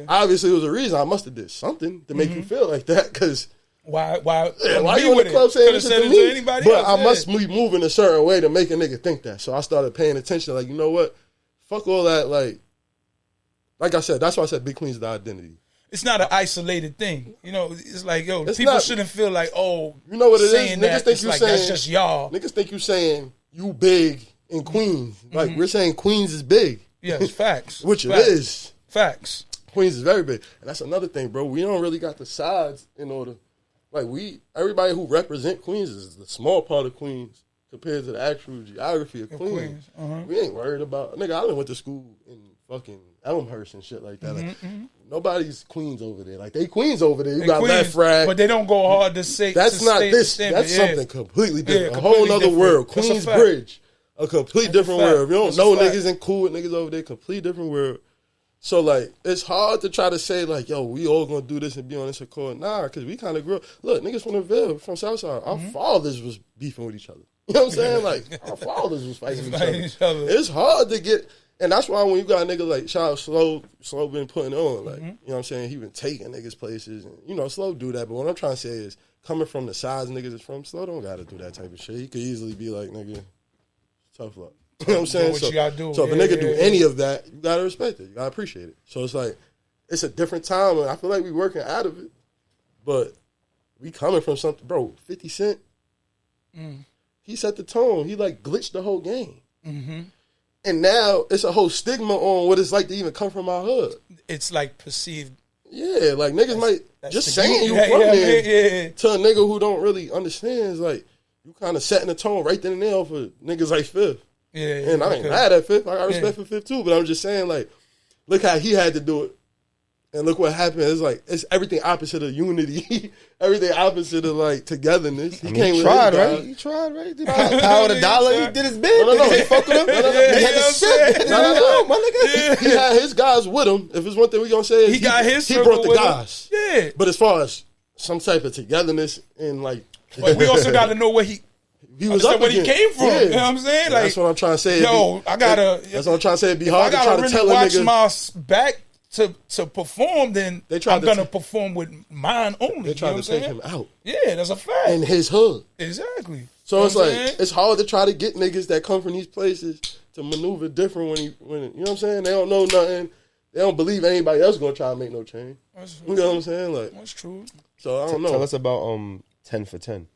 Like, obviously it was a reason. I must have did something to make you feel like that, because... Why you in the club saying this to me? Anybody but else, I must be moving a certain way to make a nigga think that. So I started paying attention. Like, you know what? Fuck all that. Like I said, that's why I said Big Queen's the identity. It's not an isolated thing. It's like, it's people not, shouldn't feel like, you know what it is? Niggas think you like, saying that's just y'all. Niggas think you saying you big in Queens. Like we're saying Queens is big. Yes, facts. Which facts. It is. Facts. Queens is very big. And that's another thing, bro. We don't really got the sides in order. Like everybody who represent Queens is the small part of Queens compared to the actual geography of Queens. We ain't worried about, nigga, I went to school in fucking Elmhurst and shit like that. Like, nobody's Queens over there. Like, they Queens over there. You got Left Rag. But they don't go hard to say. That's not this. That's something completely different. A whole other world. Queens Bridge. A complete different world. If you don't know niggas and cool with niggas over there, complete different world. So, like, it's hard to try to say, like, yo, we all gonna do this and be on this accord. Nah, because we kind of grew up. Look, niggas from the Ville, from Southside, our fathers was beefing with each other. You know what I'm saying? Like, our fathers was fighting each other. It's hard to get, and that's why when you got a nigga like, shout out Slow been putting on, like, you know what I'm saying? He been taking niggas places, and, Slow do that. But what I'm trying to say is, coming from the size niggas is from, Slow don't gotta do that type of shit. He could easily be like, nigga, tough luck. You know what I'm saying? What you gotta do. So if a nigga do any of that, you gotta respect it. You gotta appreciate it. So it's like, it's a different time, and I feel like we working out of it, but we coming from something, bro. 50 Cent, he set the tone. He like glitched the whole game, and now it's a whole stigma on what it's like to even come from our hood. It's like perceived. Yeah, like niggas might just saying you from there to a nigga who don't really understand is like you kind of setting the tone right then and there for niggas like Fifth. Yeah, and I ain't mad at Fifth. I got respect for Fifth too. But I'm just saying, like, look how he had to do it, and look what happened. It's like it's everything opposite of unity, everything opposite of like togetherness. He tried, right? He tried, right? Power the dollar. He did his bit. No. He fucked with him. He had the shit. No, my nigga. He had his guys with him. If it's one thing we gonna say, is he brought the guys. Yeah. But as far as some type of togetherness and like, but we also got to know where he was up where he came from. Yeah. You know what I'm saying? Like, that's what I'm trying to say. That's what I'm trying to say. It'd be hard to try to tell a nigga. If I watch my back to perform, then I'm gonna perform with mine only. They tried to take him out. Yeah, that's a fact. In his hood. Exactly. So it's like it's hard to try to get niggas that come from these places to maneuver different when you know what I'm saying? They don't know nothing. They don't believe anybody else gonna try to make no change. You know what I'm saying? Like, that's true. So I don't know. Tell us about 10 for 10.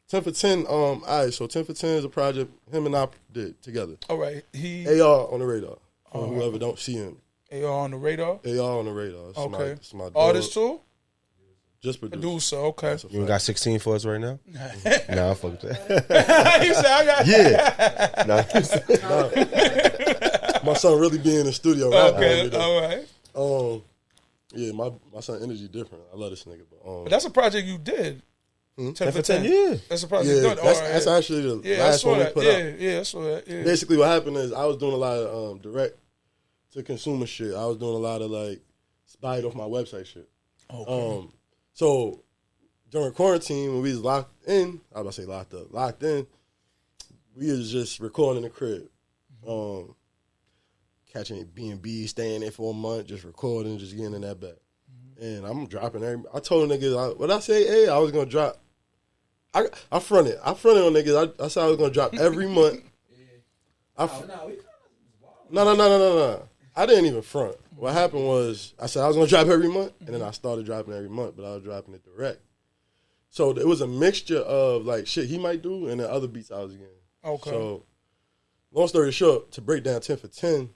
10 for 10, all right, so 10 for 10 is a project him and I did together. All right. AR on the radar. Whoever don't see him. AR on the radar? AR on the radar. It's okay. It's my artist too? Just producer, okay. You got 16 for us right now? Nah, fuck that. You said I got My son really be in the studio right now. Okay, all right. Yeah, my son energy different. I love this nigga. But that's a project you did. 10 for 10. Yeah. That's a project you did. That's actually the last one we put out. Yeah, I saw that. Yeah. Basically, what happened is I was doing a lot of direct to consumer shit. I was doing a lot of like spied off my website shit. Okay. So during quarantine, when we was locked in, I was about to say locked in, we was just recording in the crib. Catching B&B, staying there for a month, just recording, just getting in that bag. And I'm dropping I told niggas, what I say, hey, I was going to drop. I fronted on niggas. I said I was going to drop every month. No. I didn't even front. What happened was I said I was going to drop every month, and then I started dropping every month, but I was dropping it direct. So it was a mixture of like shit he might do and the other beats I was getting. Okay. So long story short, to break down 10 for 10,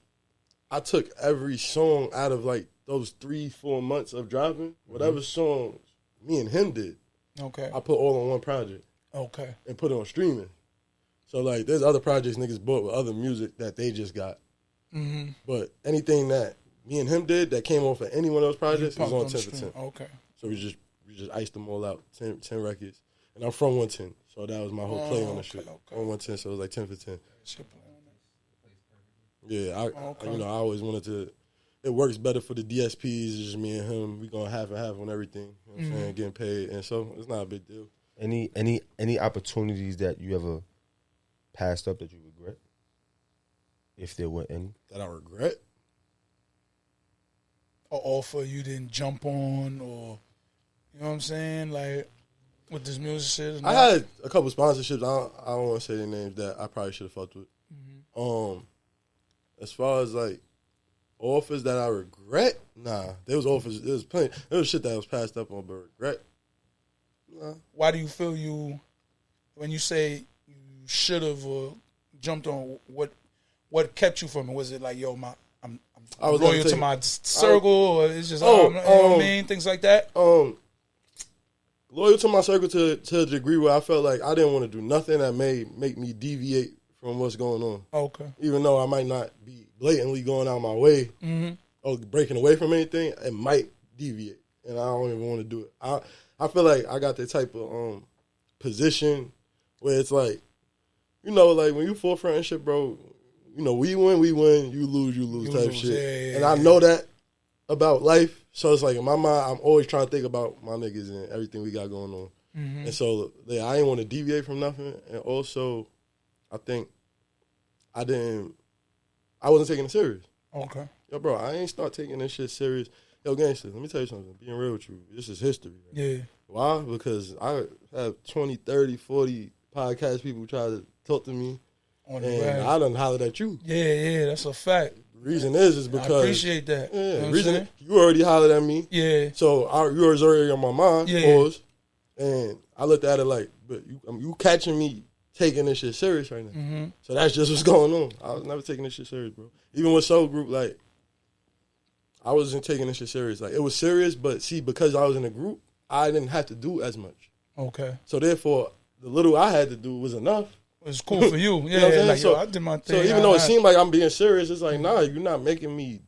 I took every song out of like those 3-4 months of dropping. Whatever songs me and him did, okay, I put all on one project. Okay. And put it on streaming. So like there's other projects niggas bought with other music that they just got. Mm-hmm. But anything that me and him did that came off of any one of those projects was on 10 for 10. Okay. So we just iced them all out, 10 records. And I'm from 110. So that was my whole play on the shit. Okay. On 110, so it was like 10 for 10. Yeah, I always wanted to. It works better for the DSPs. It's just me and him. We gonna have and have on everything. You know what I'm saying? Getting paid, and so it's not a big deal. Any opportunities that you ever passed up that you regret, if there were any that I regret? Or offer you didn't jump on, or you know what I'm saying, like with this music shit. I had a couple sponsorships. I don't want to say their names that I probably should have fucked with. As far as like offers that I regret, nah. There was offers. There was plenty. There was shit that was passed up on, but regret. Nah. Why do you feel when you say you should have jumped on? What kept you from it? Was it like, yo, I'm loyal to my circle, or it's just you know what I mean, things like that? Loyal to my circle to a degree where I felt like I didn't want to do nothing that may make me deviate from what's going on. Okay. Even though I might not be blatantly going out my way or breaking away from anything, it might deviate, and I don't even want to do it. I feel like I got that type of position where it's like, you know, like when you forefront and shit, bro, you know, we win, you lose type shit. Yeah, and I know that about life, so it's like in my mind, I'm always trying to think about my niggas and everything we got going on. And so I ain't want to deviate from nothing, and also I think I wasn't taking it serious. Okay. Yo, bro, I ain't start taking this shit serious. Yo, gangster, let me tell you something. Being real with you, this is history. Right? Yeah. Why? Because I have 20, 30, 40 podcast people try to talk to me, and I done hollered at you. Yeah, that's a fact. The reason is because... I appreciate that. Yeah, you know reason you already hollered at me. Yeah. So you was already on my mind, pause, and I looked at it like, but you catching me taking this shit serious right now. So that's just what's going on. I was never taking this shit serious, bro. Even with Soul Group, like, I wasn't taking this shit serious. Like, it was serious, but see, because I was in a group, I didn't have to do as much. Okay. So therefore, the little I had to do was enough. It was cool for you. Yeah, you know like, so, yo, I did my thing. So even though it seemed like I'm being serious, it's like, nah, you're not making me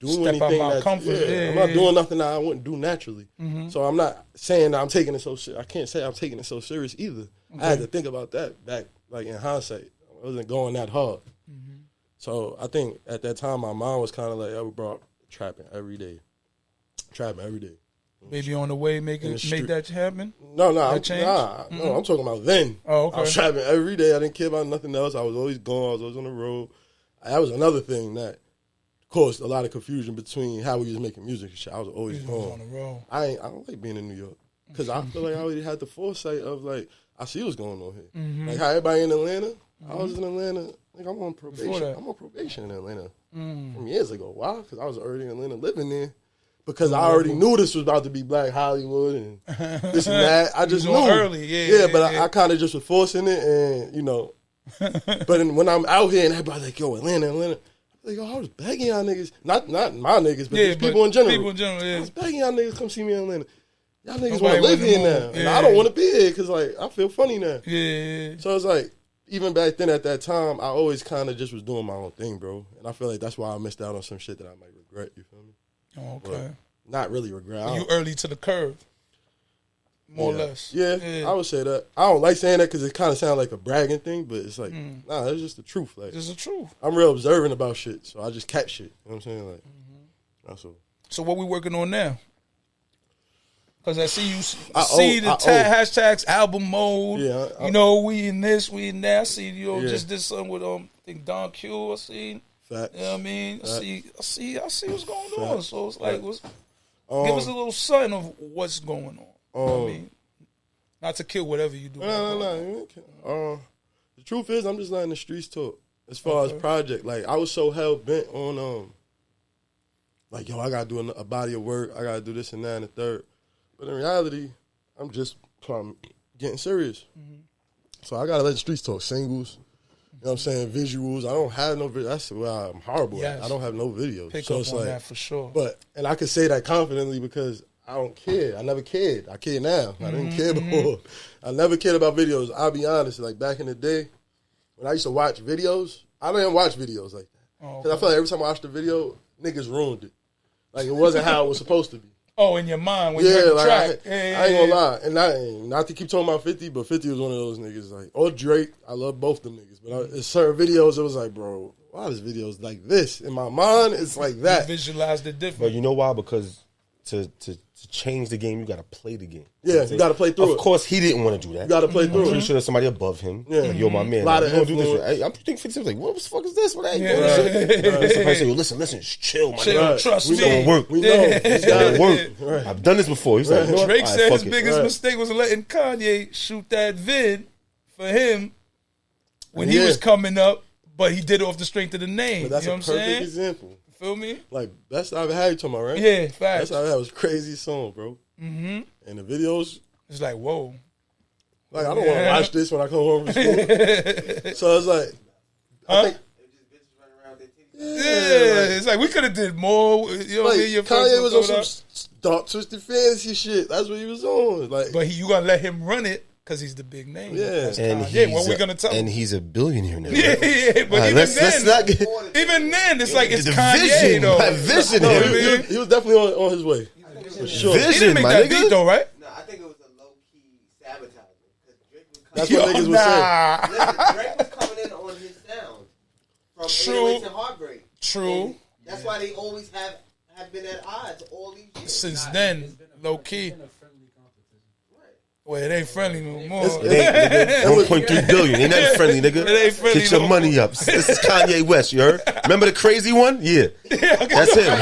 do anything. Out my comfort. I'm not doing nothing that I wouldn't do naturally. So I'm not saying that I'm taking it so serious. I can't say I'm taking it so serious either. Okay. I had to think about that back, like in hindsight. I wasn't going that hard. So I think at that time, my mind was kind of like, yo, bro, trapping every day. Maybe on the way make that happen? No, I'm talking about then. Oh, okay. I was trapping every day. I didn't care about nothing else. I was always gone. I was always on the road. That was another thing that caused a lot of confusion between how we was making music and shit. I was always gone. On the road. I don't like being in New York because I feel like I already had the foresight of like, I see what's going on here. Like how everybody in Atlanta, I was in Atlanta. Like I'm on probation. I'm on probation in Atlanta from years ago. Why? Because I was already in Atlanta living there. Because I already knew this was about to be Black Hollywood and this and that. I just knew early, but I kind of just was forcing it, and you know. But when I'm out here and everybody's like, "Yo, Atlanta," I'm Like, yo, I was begging y'all niggas, not my niggas, but just people in general. People in general, yeah. I was begging y'all niggas come see me in Atlanta. Y'all niggas want to live here now, and I don't want to be here because like I feel funny now. Yeah. So it's like even back then at that time, I always kind of just was doing my own thing, bro. And I feel like that's why I missed out on some shit that I might regret. You feel me? Oh, okay. But not really regret. You early to the curve, more or less. Yeah, I would say that. I don't like saying that because it kind of sounds like a bragging thing, but it's like, nah, it's just the truth. Like, it's the truth. I'm real observant about shit, so I just catch shit. You know what I'm saying? Like, that's all. So what we working on now? Because I see you see the hashtags album mode. Yeah, you know, we in this, we in that. I see you just did something with I think Don Q. I seen. Facts. You know what I mean? Facts. I see what's going on. So it's like, give us a little something of what's going on. You know what I mean? Not to kill whatever you do. No. The truth is, I'm just letting the streets talk. As far as project, like I was so hell bent on like, yo, I gotta do a body of work. I gotta do this and that and the third. But in reality, I'm just getting serious. Mm-hmm. So I gotta let the streets talk. Singles, you know what I'm saying? Visuals. I don't have no videos. That's where I'm horrible at. I don't have no videos. Pick so up on that for sure. And I can say that confidently because I don't care. I never cared. I care now. I didn't care before. I never cared about videos. I'll be honest. Like back in the day, when I used to watch videos, I didn't watch videos like that. Because I feel like every time I watched the video, niggas ruined it. Like it wasn't how it was supposed to be. Oh, in your mind when you heard the like track. I ain't gonna lie. And not to keep talking about 50, but 50 was one of those niggas. Like, or Drake. I love both them niggas. But in certain videos, it was like, bro, why is videos like this? In my mind, it's like that. You visualized it different. But you know why? Because to change the game, you got to play the game. Yeah, you got to play through it. Of course, he didn't want to do that. You got to play through it. I'm pretty sure there's somebody above him. Yeah. Like, yo, my man, like, you don't do this. I'm thinking 50 was like, what the fuck is this? What somebody say, yo, listen, chill, man. Chill, trust me. It's going to work. We know. It's going to work. Right. I've done this before. He's like, Drake said his biggest mistake was letting Kanye shoot that vid for him when he was coming up, but he did it off the strength of the name. But that's you know a what I'm saying? perfect example. Feel me? Like, Best I Ever Had you talking about, right? Yeah, facts. Best I Ever Had was a crazy song, bro. Mm-hmm. And the videos, it's like, whoa. Like, I don't want to watch this when I come home from school. So it's like, I think, it's like we could have did more. You know, like, your Kanye was on some dark, twisted fantasy shit. That's what he was on. Like, but you gonna let him run it because he's the big name. Yeah, and what we gonna tell him? And he's a billionaire now. Yeah, but right, even then, it's like it's the Kanye vision, though. Vision. No, he was definitely on his way. For sure. Vision, he didn't make my that nigga. beat though, right? No, I think it was a low key sabotage. Drake was That's what niggas was saying. Listen, Drake was coming in on his sound from 808s and Heartbreak. True. And that's why they always have been at odds all these years. Since then, low key. Well, it ain't friendly no more. It ain't 1.3 billion. Ain't nothing friendly, nigga. It ain't friendly. Get your money up. This is Kanye West, you heard? Remember the crazy one? Yeah. That's him.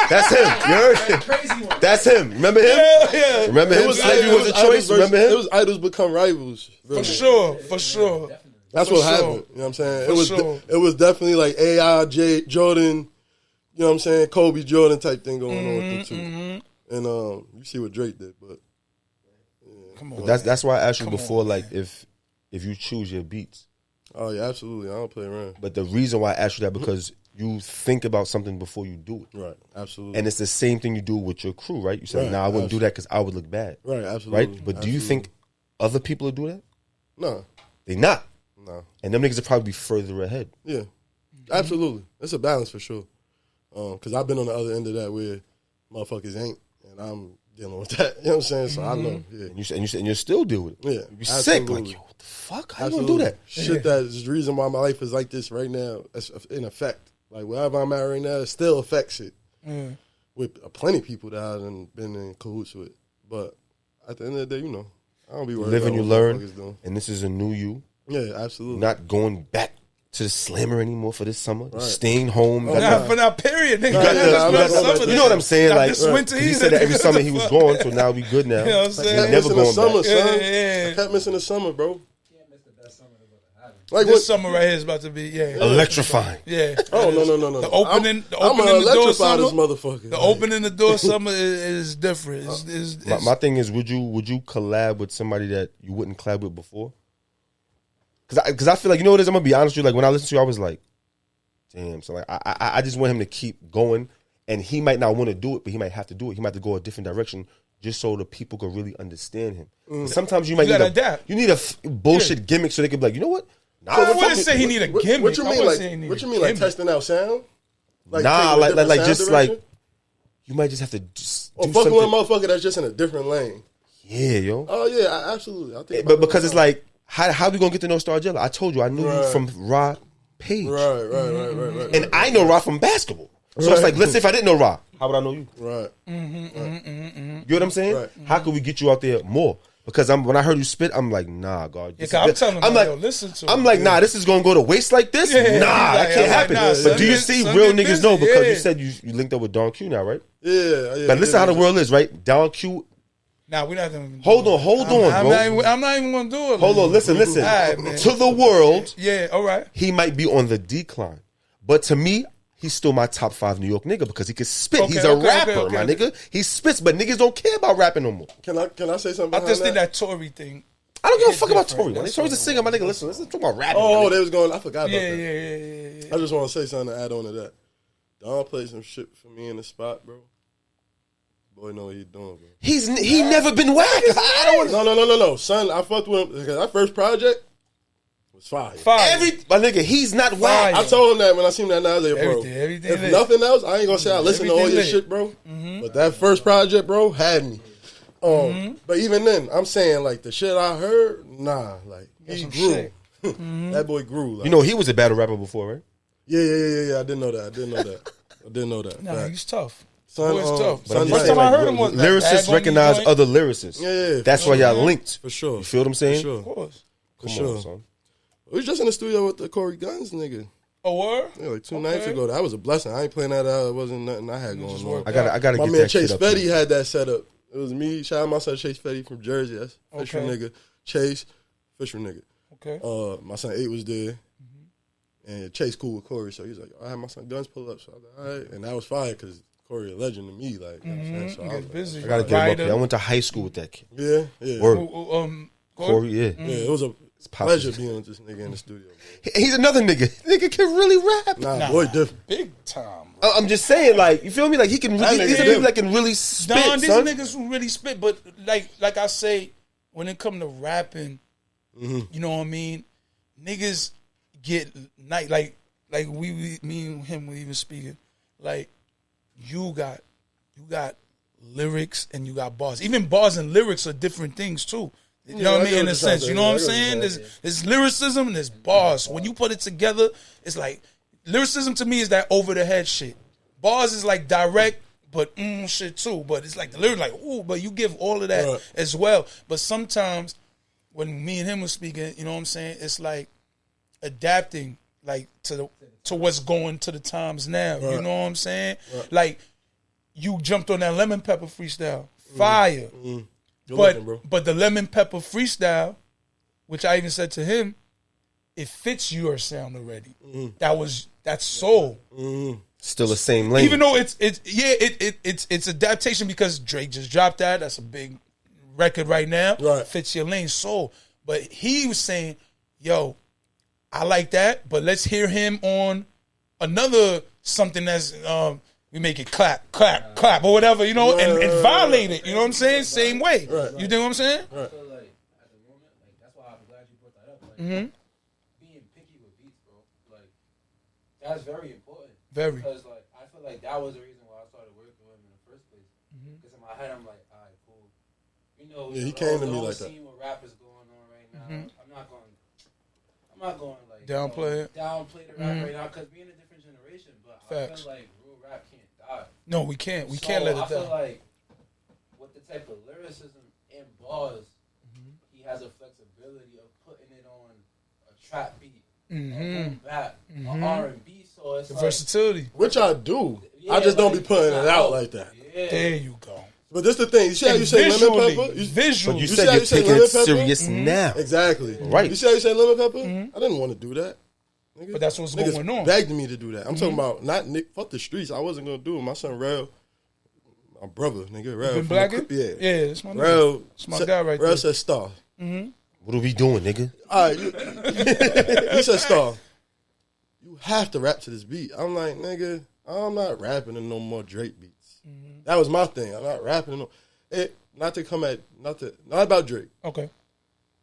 That's him. You heard? That's him. Remember him? Yeah. Remember him? Slavery was a choice. Remember him? It was idols become rivals. Really. For sure. That's what happened. You know what I'm saying? It was definitely like AI, Jordan, you know what I'm saying? Kobe Jordan type thing going on with them too. Mm-hmm. And you see what Drake did, but come on. That's why I asked you before, like if you choose your beats. Oh yeah, absolutely. I don't play around. But the reason why I asked you that because you think about something before you do it. Right, absolutely. And it's the same thing you do with your crew, right? You say, "Nah, I wouldn't do that because I would look bad." Right, absolutely. Right, but do you think other people would do that? No, they not. No, and them niggas would probably be further ahead. Yeah, absolutely. It's a balance for sure. Because I've been on the other end of that where motherfuckers ain't, and I'm dealing with that. You know what I'm saying? So I know. Yeah, and you still deal with it. Yeah, you be sick. Like, yo, what the fuck? How you gonna do that? Shit, that's the reason why my life is like this right now. That's in effect. Like wherever I'm at right now, it still affects it. With plenty of people that I've been in cahoots with. But at the end of the day, you know, I don't be worried. Live and you learn, doing. And this is a new you. Yeah, absolutely. Not going back to the slammer anymore for this summer. Right. Staying home. For now, period. Nigga. You know what I'm saying? Not like this winter he said that every summer he was gone, so now we good now. You know what I'm saying? I kept never missing the summer, back. son. Yeah. I kept missing the summer, bro. Like this summer right here is about to be electrifying. Yeah. Oh no. The opening I'm the door summer. This motherfucker. The opening the door summer is different. My thing is, would you collab with somebody that you wouldn't collab with before? Because I feel like, you know what it is? I'm gonna be honest with you. Like when I listened to you, I was like, Damn. So like, I just want him to keep going, and he might not want to do it, but he might have to do it. He might have to go a different direction just so the people can really understand him. Sometimes you might need adapt. You need a bullshit gimmick so they can be like, you know what? Nah, I wouldn't say he need a gimmick. What you mean? What you mean? Like testing out sound? Like just direction? Like you might just have to just do fucking with a motherfucker that's just in a different lane. Yeah, yo. Oh yeah, absolutely. I think but because it's like, how we gonna get to know STARGIELA? I told you I knew you from Ra Page. Right. And I know Ra from basketball. So it's like, let's say if I didn't know Ra, how would I know you? Right. You know what I'm saying? Right. How could we get you out there more? Because when I heard you spit, I'm like, nah, God. I'm telling him, like, listen to I'm like, nah, this is gonna go to waste like this? Nah, that can't happen. But do you see real niggas know? Because you said you linked up with Don Q now, right? Yeah. But listen how the world is, right? Don Q. Nah, we're not gonna Hold on, bro. I'm not even gonna do it. Hold on, listen. Right, to the world, all right. He might be on the decline. But to me, he's still my top 5 New York nigga because he can spit. Okay, he's a rapper, my nigga. He spits, but niggas don't care about rapping no more. Can I say something? I just think that Tory thing. I don't give a fuck about Tory. Tory's a singer, my nigga. Listen, talk about rapping. Oh, they was going. I forgot about that. Yeah. I just want to say something to add on to that. Don played some shit for me in the spot, bro. Boy, know what he's doing, bro. He never been whack. No. Son, I fucked with him because that first project was fire. My nigga, he's not whack. I told him that when I seen that now, I was like, bro. Everything if nothing else, I ain't gonna say I listen to all your shit, bro. But that first project, bro, had me. But even then, I'm saying like the shit I heard, nah, like he grew. That boy grew. Like, you know, he was a battle rapper before, right? Yeah. I didn't know that. Nah, he's tough. Son, Boy's tough. But first time I heard him was lyricists recognize other lyricists. Yeah. That's why y'all linked. For sure. You feel what I'm saying? For sure. Of course. For sure. Son. We was just in the studio with the Corey Guns nigga. Oh, word? Yeah, like 2 nights ago. That was a blessing. I ain't playing that out. It wasn't nothing I had going on. I gotta my get man that Chase shit up Fetty had that set up. It was me. Shout out my son Chase Fetty from Jersey. That's Fisher nigga. Chase, Fisher nigga. Okay. My son 8 was there. And Chase cool with Corey. So he's like, I had my son Guns pull up. So I was like, all right. And that was fire because Corey a legend to me. Like, you know what I'm saying? So I was busy. I gotta get him up there. I went to high school with that kid. Yeah. Word. Corey, yeah. Yeah, it was a pleasure being with this nigga in the studio. Bro. He's another nigga. Nigga can really rap. Nah, boy, different. Big time. Bro. I'm just saying, like, you feel me? Like, he can really, these niggas that can really spit, Nah, these son. niggas who really spit, but like I say, when it come to rapping, you know what I mean? Niggas get like me and him were even speaking. Like, you got lyrics and you got bars. Even bars and lyrics are different things too. You know what I mean? In a sense, you know what I'm saying? There's lyricism and there's bars. When you put it together, it's like lyricism to me is that over the head shit. Bars is like direct, but shit too. But it's like the lyrics, like ooh, but you give all of that as well. But sometimes when me and him was speaking, you know what I'm saying? It's like adapting, like to what's going to the times now. You know what I'm saying? Like you jumped on that lemon pepper freestyle, fire. But the lemon pepper freestyle, which I even said to him, it fits your sound already. That's soul. Still the same lane. Even though it's adaptation because Drake just dropped that. That's a big record right now. Right. Fits your lane, soul. But he was saying, yo, I like that, but let's hear him on another something that's we make it clap, or whatever, you know, and violate it. You know what I'm saying? Same way. Right. You know what I'm saying? Right. I feel like at the moment, like that's why I'm glad you brought that up. Like being picky with beats, bro. Like that's very important. Very. Because like I feel like that was the reason why I started working with him in the first place. Because in my head, I'm like, all right, cool. You know, he came to me like that. Seeing what rap is going on right now. I'm not going like downplay it. Downplay the rap right now because we're in a different generation. But I feel like real rap can't die. No, we can't. We can't let it die. I feel like with the type of lyricism and bars, he has a flexibility of putting it on a trap beat, a boom bap, a R&B. So it's the like, versatility, which I do. I just don't be putting it out like that. Yeah. there you go. But this the thing. You see how you say lemon pepper? Visually. But you see said how you're you say taking lemon it pepper? serious now. Exactly. Right. You see how you say lemon pepper? I didn't want to do that. Nigga. But that's what's Niggas going on. begged me to do that. I'm talking about not Nick. Fuck the streets. I wasn't gonna do it. My son Rel, my brother, nigga. Rel. Been blacking? Yeah, that's my Rel. That's my guy right Rel there. said star. What are we doing, nigga? All right, you said star. You you have to rap to this beat. I'm like, nigga, I'm not rapping to no more Drake beats. That was my thing. I'm not rapping to no. Not about Drake. Okay.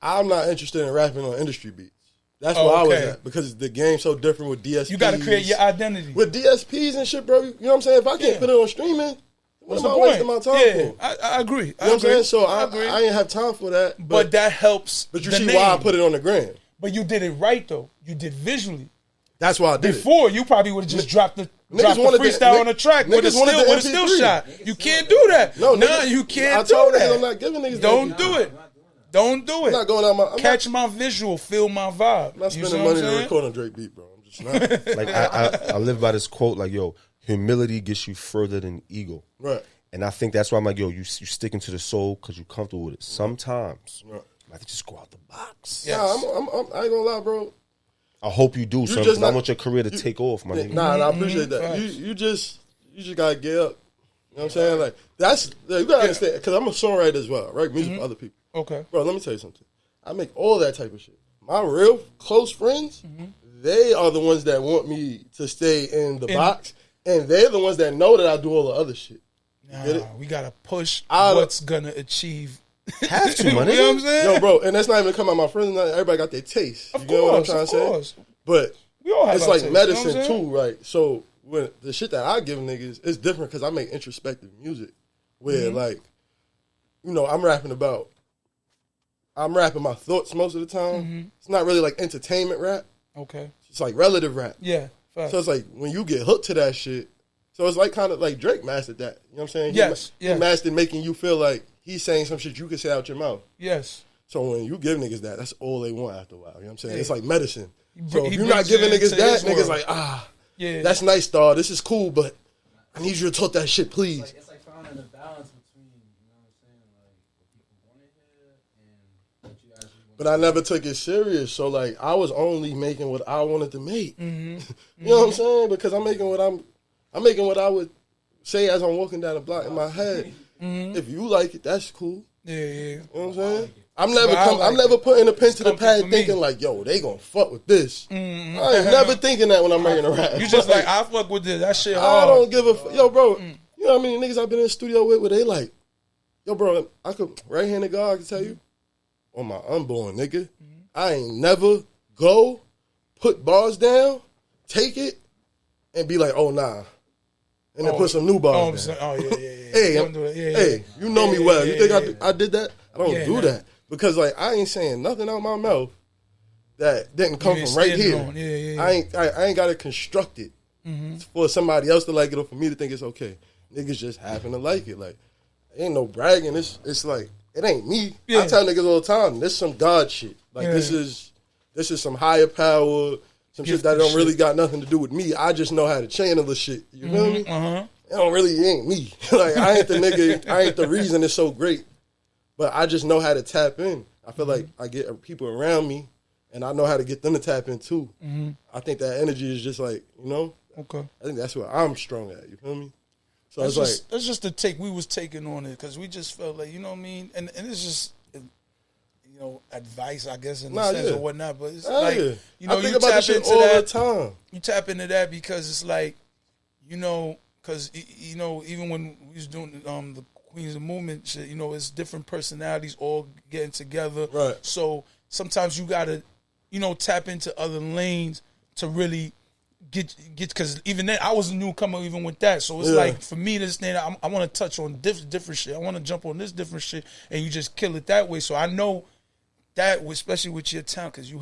I'm not interested in rapping on industry beats. That's where I was at because the game's so different with DSPs. You got to create your identity with DSPs and shit, bro. You know what I'm saying? If I can't put it on streaming, what's the wasting my time for? I agree. You know what I'm saying? So I ain't have time for that. But that helps. But you see why I put it on the gram. But you did it right though. You did visually. That's why I did Before, you probably would have just dropped the freestyle on the track with a still shot. You can't do that. No, you can't do that. I'm not giving niggas. Don't do it. Don't do it. I'm not going out catch my visual, feel my vibe. I'm not spending money to record on Drake beat, bro. I'm just not. Like I live by this quote, like, yo, humility gets you further than ego. Right. And I think that's why I'm like, yo, you sticking to the soul because you're comfortable with it. Sometimes you have to just go out the box. Yes. Nah, I ain't gonna lie, bro. I hope you do, son, because I want your career to take off, my nigga. Nah, I appreciate that. You just gotta get up. You know what I'm saying? Like you gotta understand, because I'm a songwriter as well, right? Music for other people. Okay. Bro, let me tell you something. I make all that type of shit. My real close friends, they are the ones that want me to stay in the box, and they're the ones that know that I do all the other shit. Get it? We gotta push what's gonna achieve. Have to, man. You know what I'm saying? Yo, bro, and that's not even coming out my friends. Everybody got their taste. You know what I'm trying to say? But we all have it's like taste, medicine you know too, right? So when the shit that I give niggas, it's different because I make introspective music where like, you know, I'm rapping my thoughts most of the time. It's not really like entertainment rap. Okay. It's like relative rap. Yeah. Fact. So it's like when you get hooked to that shit. So it's like kind of like Drake mastered that. You know what I'm saying? He mastered making you feel like he's saying some shit you can say out your mouth. Yes. So when you give niggas that's all they want after a while. You know what I'm saying? It's like medicine. So if you're not giving niggas that, niggas like, that's nice, dog. This is cool, but I need you to talk that shit, please. It's like finding a balance between, you know what I'm saying, like what people want to hear and what you actually want. But I never took it serious. So like I was only making what I wanted to make. You know what I'm saying? Because I'm making what I would say as I'm walking down the block in my head. If you like it, that's cool. Yeah. You know what I'm saying? I'm never putting a pen to the pad thinking like, yo, they gonna fuck with this. I ain't never thinking that when I'm making a rap. You just like, I fuck with this. That shit hard. I don't give a fuck. Yo, bro, you know how many niggas I've been in the studio with where they like, yo, bro, I could, right-handed God, I can tell you, on my unborn, nigga, I ain't never go, put bars down, take it, and be like, oh, nah. And then put some new bars down. Hey, you know me well. You think I did that? I don't do that. Because like I ain't saying nothing out my mouth that didn't come from right here. I ain't got to construct it for somebody else to like it or for me to think it's okay. Niggas just happen to like it. Like ain't no bragging. It's like it ain't me. I tell niggas all the time, this some God shit. Like this is some higher power. Some shit that don't really got nothing to do with me. I just know how to channel the shit. You feel me? It ain't me. Like I ain't the nigga. I ain't the reason it's so great. But I just know how to tap in. I feel like I get people around me, and I know how to get them to tap in too. I think that energy is just like, you know. Okay. I think that's what I'm strong at. You feel me? So that's it's that's just the take we was taking on it because we just felt like, you know what I mean, and it's just. Advice, I guess, in a sense or whatnot, but it's like, you know, I think you about tap this shit into all that. the time. You tap into that because it's like, you know, because, you know, even when we was doing the Queens of Movement shit, you know, it's different personalities all getting together. Right. So sometimes you got to, you know, tap into other lanes to really get because even then I was a newcomer even with that. So it's like for me this thing I want to touch on different shit. I want to jump on this different shit and you just kill it that way. So I know that, especially with your talent, because you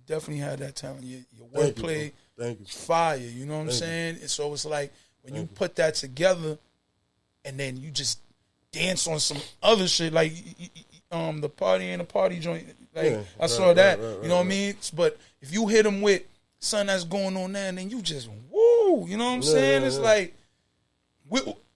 definitely have that talent. Your wordplay is fire. You know what I'm saying? And so it's like when you put that together, and then you just dance on some other shit, like the party ain't a party joint. Like I saw that. You know what I mean? But if you hit them with something that's going on there, and then you just woo. You know what I'm saying? It's like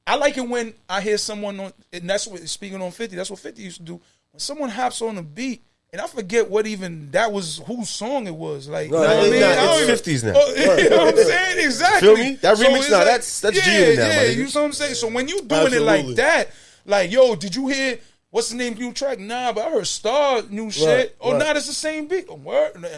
I like it when I hear someone on, and that's what speaking on 50. That's what 50 used to do. When someone hops on a beat. And I forget what even that was, whose song it was. Like, you know what I mean? It's 50s now. You know what I'm saying? Exactly. Feel me? That remix now, that's G in now, you know what I'm saying? So when you doing it like that, like, yo, did you hear what's the name of new track? Nah, but I heard Star new shit. Oh, nah, that's the same beat. Oh, word. My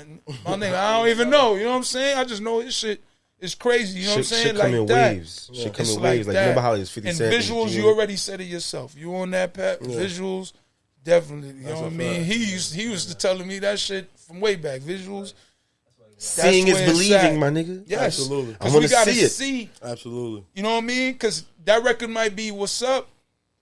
nigga, I don't even know. You know what I'm saying? I just know this shit is crazy. You know what I'm saying? Shit come in that. waves. Shit come in waves. Like, remember how it's 50 and Cent? visuals, you already said it yourself. You on that, Pat? Visuals, definitely. You know what I mean? He used to telling me that shit from way back. Visuals. Seeing is believing, my nigga. Yes. Absolutely. I want to gotta see it. Absolutely. You know what I mean? Because that record might be what's up,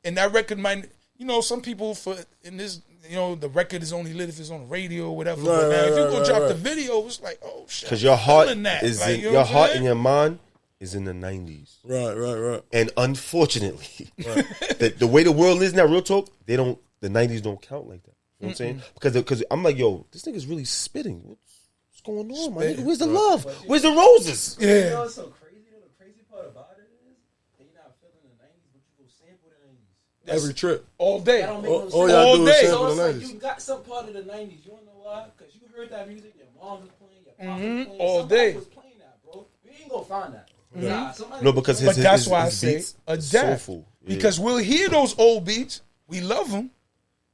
and that record might, you know, some people in this, you know, the record is only lit if it's on the radio or whatever. But now if you go drop the video, it's like, oh shit. Because your heart is like, your heart and your mind is in the 90s. Right. And unfortunately, the way the world is now, real talk, the 90s don't count like that. You know what I'm saying? Because I'm like, yo, this nigga's really spitting. What's going on, my nigga? Where's the love? Where's the roses? Yeah. You know what's so crazy though? The crazy part about it is that you're not feeling the 90s, but you go sample the 90s. Every trip. All day. That don't make no sense. All y'all do is day. sample So the it's 90s. like you got some part of the 90s. You wanna know why? Because you heard that music, your mom was playing, your pop was playing. All Somebody day. was playing that, bro. You ain't gonna find that. Nah, somebody No, because But that's why I his say beats adapt. soulful. Yeah. Because we'll hear those old beats. We love them.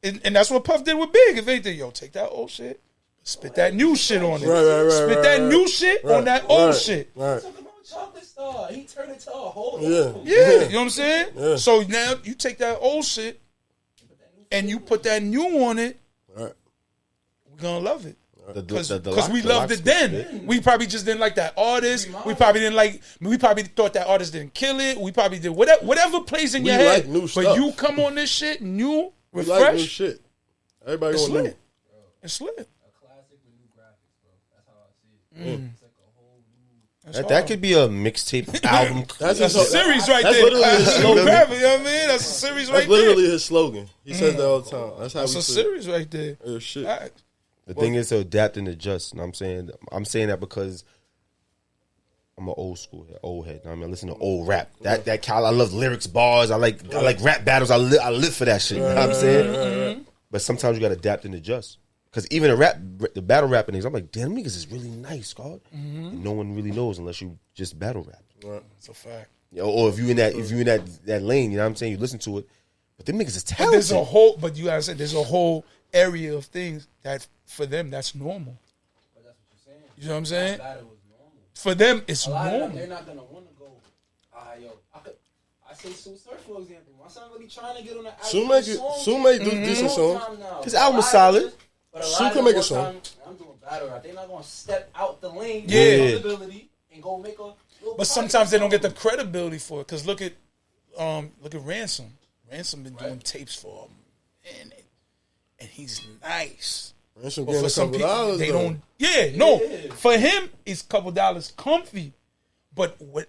And that's what Puff did with Big. If anything, yo, take that old shit, spit that new shit on it. Right. Spit that new shit on that old shit. Right. talking about Chocolate Star. He turned it to a whole Yeah. album. Yeah, you know what I'm saying? Yeah. So now you take that old shit and you put that new on it, Right. we're going to love it. Because we the loved it then. yeah. We probably just didn't like that artist. We probably thought that artist didn't kill it. We probably did whatever plays in your head. like new But stuff. you come on this shit, new, We like new refresh, shit. Everybody it's want new. lit. It's lit. A classic with new graphics, bro. That's how I see it. It's like a whole new. That's That hard. could be a mixtape album. That's That's a his- series right that's there. literally his Classic slogan. graphic, you know what I mean? That's a series right That's there. literally his slogan. He says that all the time. That's how That's we a see it. series right there. Yeah, shit. All right. The thing is to adapt and adjust. And I'm saying that because I'm an old school head, old head. I mean, I listen to old rap. That Cal, I love lyrics, bars. I like rap battles. I live for that shit. You know what I'm saying? But sometimes you got to adapt and adjust. Because even the battle rapping niggas, I'm like, damn, niggas is really nice, God. And no one really knows unless you just battle rap. That's a fact. Or if you in that lane, you know what I'm saying? You listen to it. But them niggas is But talented. but you gotta say there's a whole area of things that for them that's normal. But that's what you're saying. You know what I'm saying? That was normal. For them it's A lot of them, normal. they're not gonna want to go. Yo, I say Sue Surf for example. My son really trying to get on the album. Sue make decent songs. His album is solid. Sue can make a song. I'm doing battle rap. They're not gonna step out the lane. Yeah. Credibility and go make a. little But sometimes they don't get the credibility for it. Cause look at Ransom. Ransom been doing tapes for a minute. And he's nice. Ransom But getting for a some couple people, dollars, they though. don't. Yeah, no. For him, it's a couple dollars comfy. But when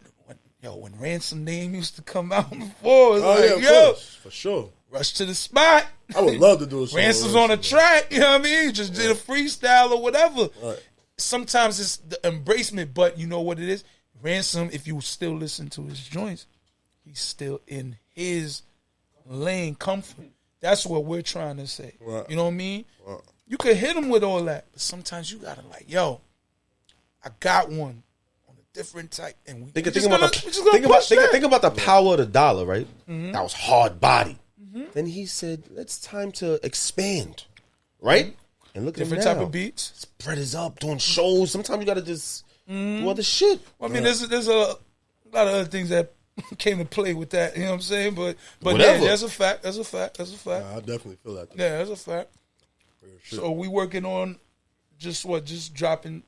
Ransom name used to come out before, it was Oh, yeah, like, of yo, course. For sure. rush to the spot. I would love to do a song. Ransom's with on a Ransom. track, you know what I mean? Just did a freestyle or whatever. Right. Sometimes it's the embracement, but you know what it is? Ransom, if you still listen to his joints, he's still in his lane, comfort. That's what we're trying to say. Right. You know what I mean? Right. You could hit him with all that, but sometimes you gotta like, yo, I got one on a different type, and we Think just about gonna push that. think about the power of the dollar, right? That was hard body. Then he said, "It's time to expand," right? And look different at him type now. of beats. Spread is up, doing shows. Sometimes you gotta just do other shit. Well, I mean, there's a lot of other things that came to play with that. You know what I'm saying? But Whatever. yeah, that's a fact. That's a fact. That's a fact. Nah, I definitely feel that. Yeah, that's a fact. Real shit. So we working on just dropping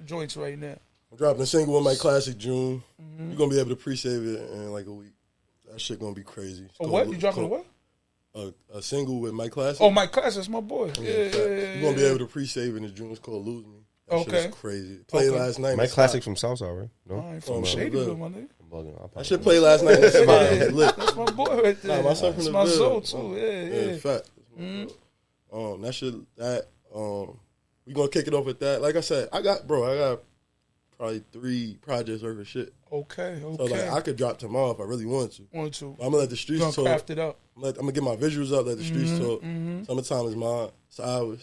joints right now. I'm dropping a single with my classic June. You're gonna be able to pre-save it in like a week. That shit gonna be crazy. It's Oh, called- what? You dropping a what? A single with my classic. Oh, my class. That's my boy. Yeah. You're gonna be able to pre-save it in June. It's called Lose Me. That shit Okay. is crazy. Played Okay. last night. My It's classic hot. from Southside, right? No, I ain't from Oh, Shadyville, good. my nigga. I'm bugging. I'll That probably- shit played last night. It's fire. It's lit. That's my boy right there. Nah, my son from That's the my Ville. soul too. Yeah. Fact. That shit. We gonna kick it off with that. Like I said, I got probably 3 projects worth of shit. Okay. So like I could drop tomorrow if I really want to. Want to? But I'm gonna let the You streets gonna talk. craft it up? I'm gonna get my visuals up. Let the streets talk. Summertime is mine. It's ours.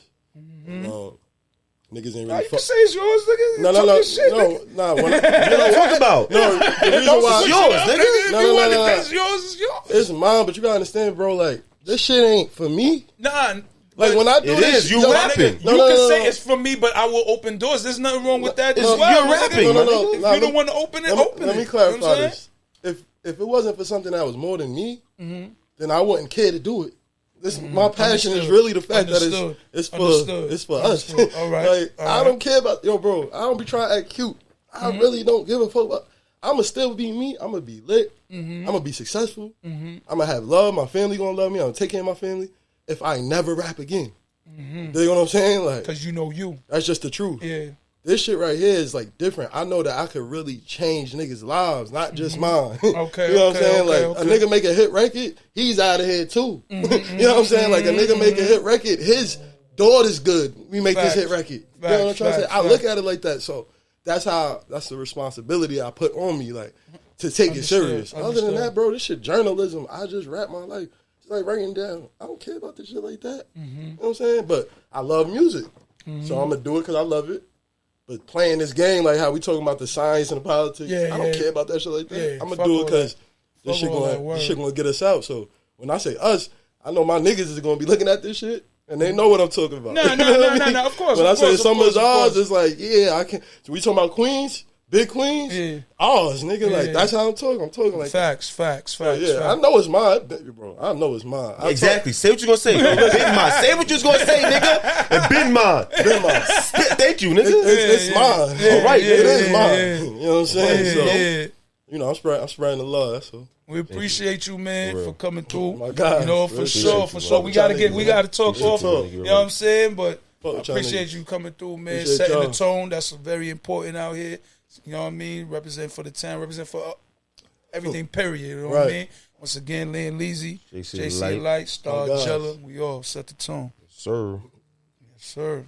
Niggas ain't Nah, really you can say it's yours, nigga. No. Talk your shit, nigga. When I, What you talking about? no, the reason why It's yours, nigga. If No, you no, want no, it, no. that's yours. It's yours. it's mine, but you gotta understand, bro. Like this shit ain't for me. Nah. Like when I do this, you rapping. You can say it's for me, but I will open doors. There's nothing wrong with that as well. You're rapping. If you don't want to open it, open it. Let me clarify this. If it wasn't for something that was more than me, then I wouldn't care to do it. This my passion is really the fact that it's for us. All right. I don't care about bro. I don't be trying to act cute. I really don't give a fuck about. I'ma still be me. I'ma be lit. I'ma be successful. I'ma have love. My family gonna love me. I'm gonna take care of my family. If I never rap again, you know what I'm saying? Like, because you know you. That's just the truth. Yeah. This shit right here is like different. I know that I could really change niggas' lives, not just mine. Okay. You know what I'm saying? Like a nigga make a hit record, he's out of here too. You know what I'm saying? Like a nigga make a hit record, his daughter's good. We make this hit record. You know what I'm trying to say? I look at it like that. So that's the responsibility I put on me, like to take it serious. Other than that, bro, this shit journalism. I just rap my life. It's like writing down. I don't care about this shit like that. You know what I'm saying? But I love music. So I'm going to do it because I love it. But playing this game, like how we talking about the science and the politics, I don't care about that shit like that. I'm going to do it because this shit going to get us out. So when I say us, I know my niggas is going to be looking at this shit. And they know what I'm talking about. No, of course. When I say some of ours, it's like, I can. So we talking about Queens? Big Queens? Yeah. Ours, nigga. Like, that's how I'm talking. I'm talking like facts. I know it's mine, bro. I know it's mine. Exactly. Say what you gonna say. Been mine. Say what you was gonna say, nigga. And been mine. Thank you, nigga. It's mine. All right, it is mine. You know what I'm saying? So, I'm spreading the love. That's all. We appreciate you, man, for coming through. Oh my God. You know, for sure. We gotta talk off. You know what I'm saying? But I appreciate you coming through, man. Setting the tone. That's very important out here. You know what I mean? Represent for the town, represent for everything, period. You know what I mean? Once again, Lynn Leezy, JC Light, STARGIELA, we all set the tone. Yes, sir. Yes, sir.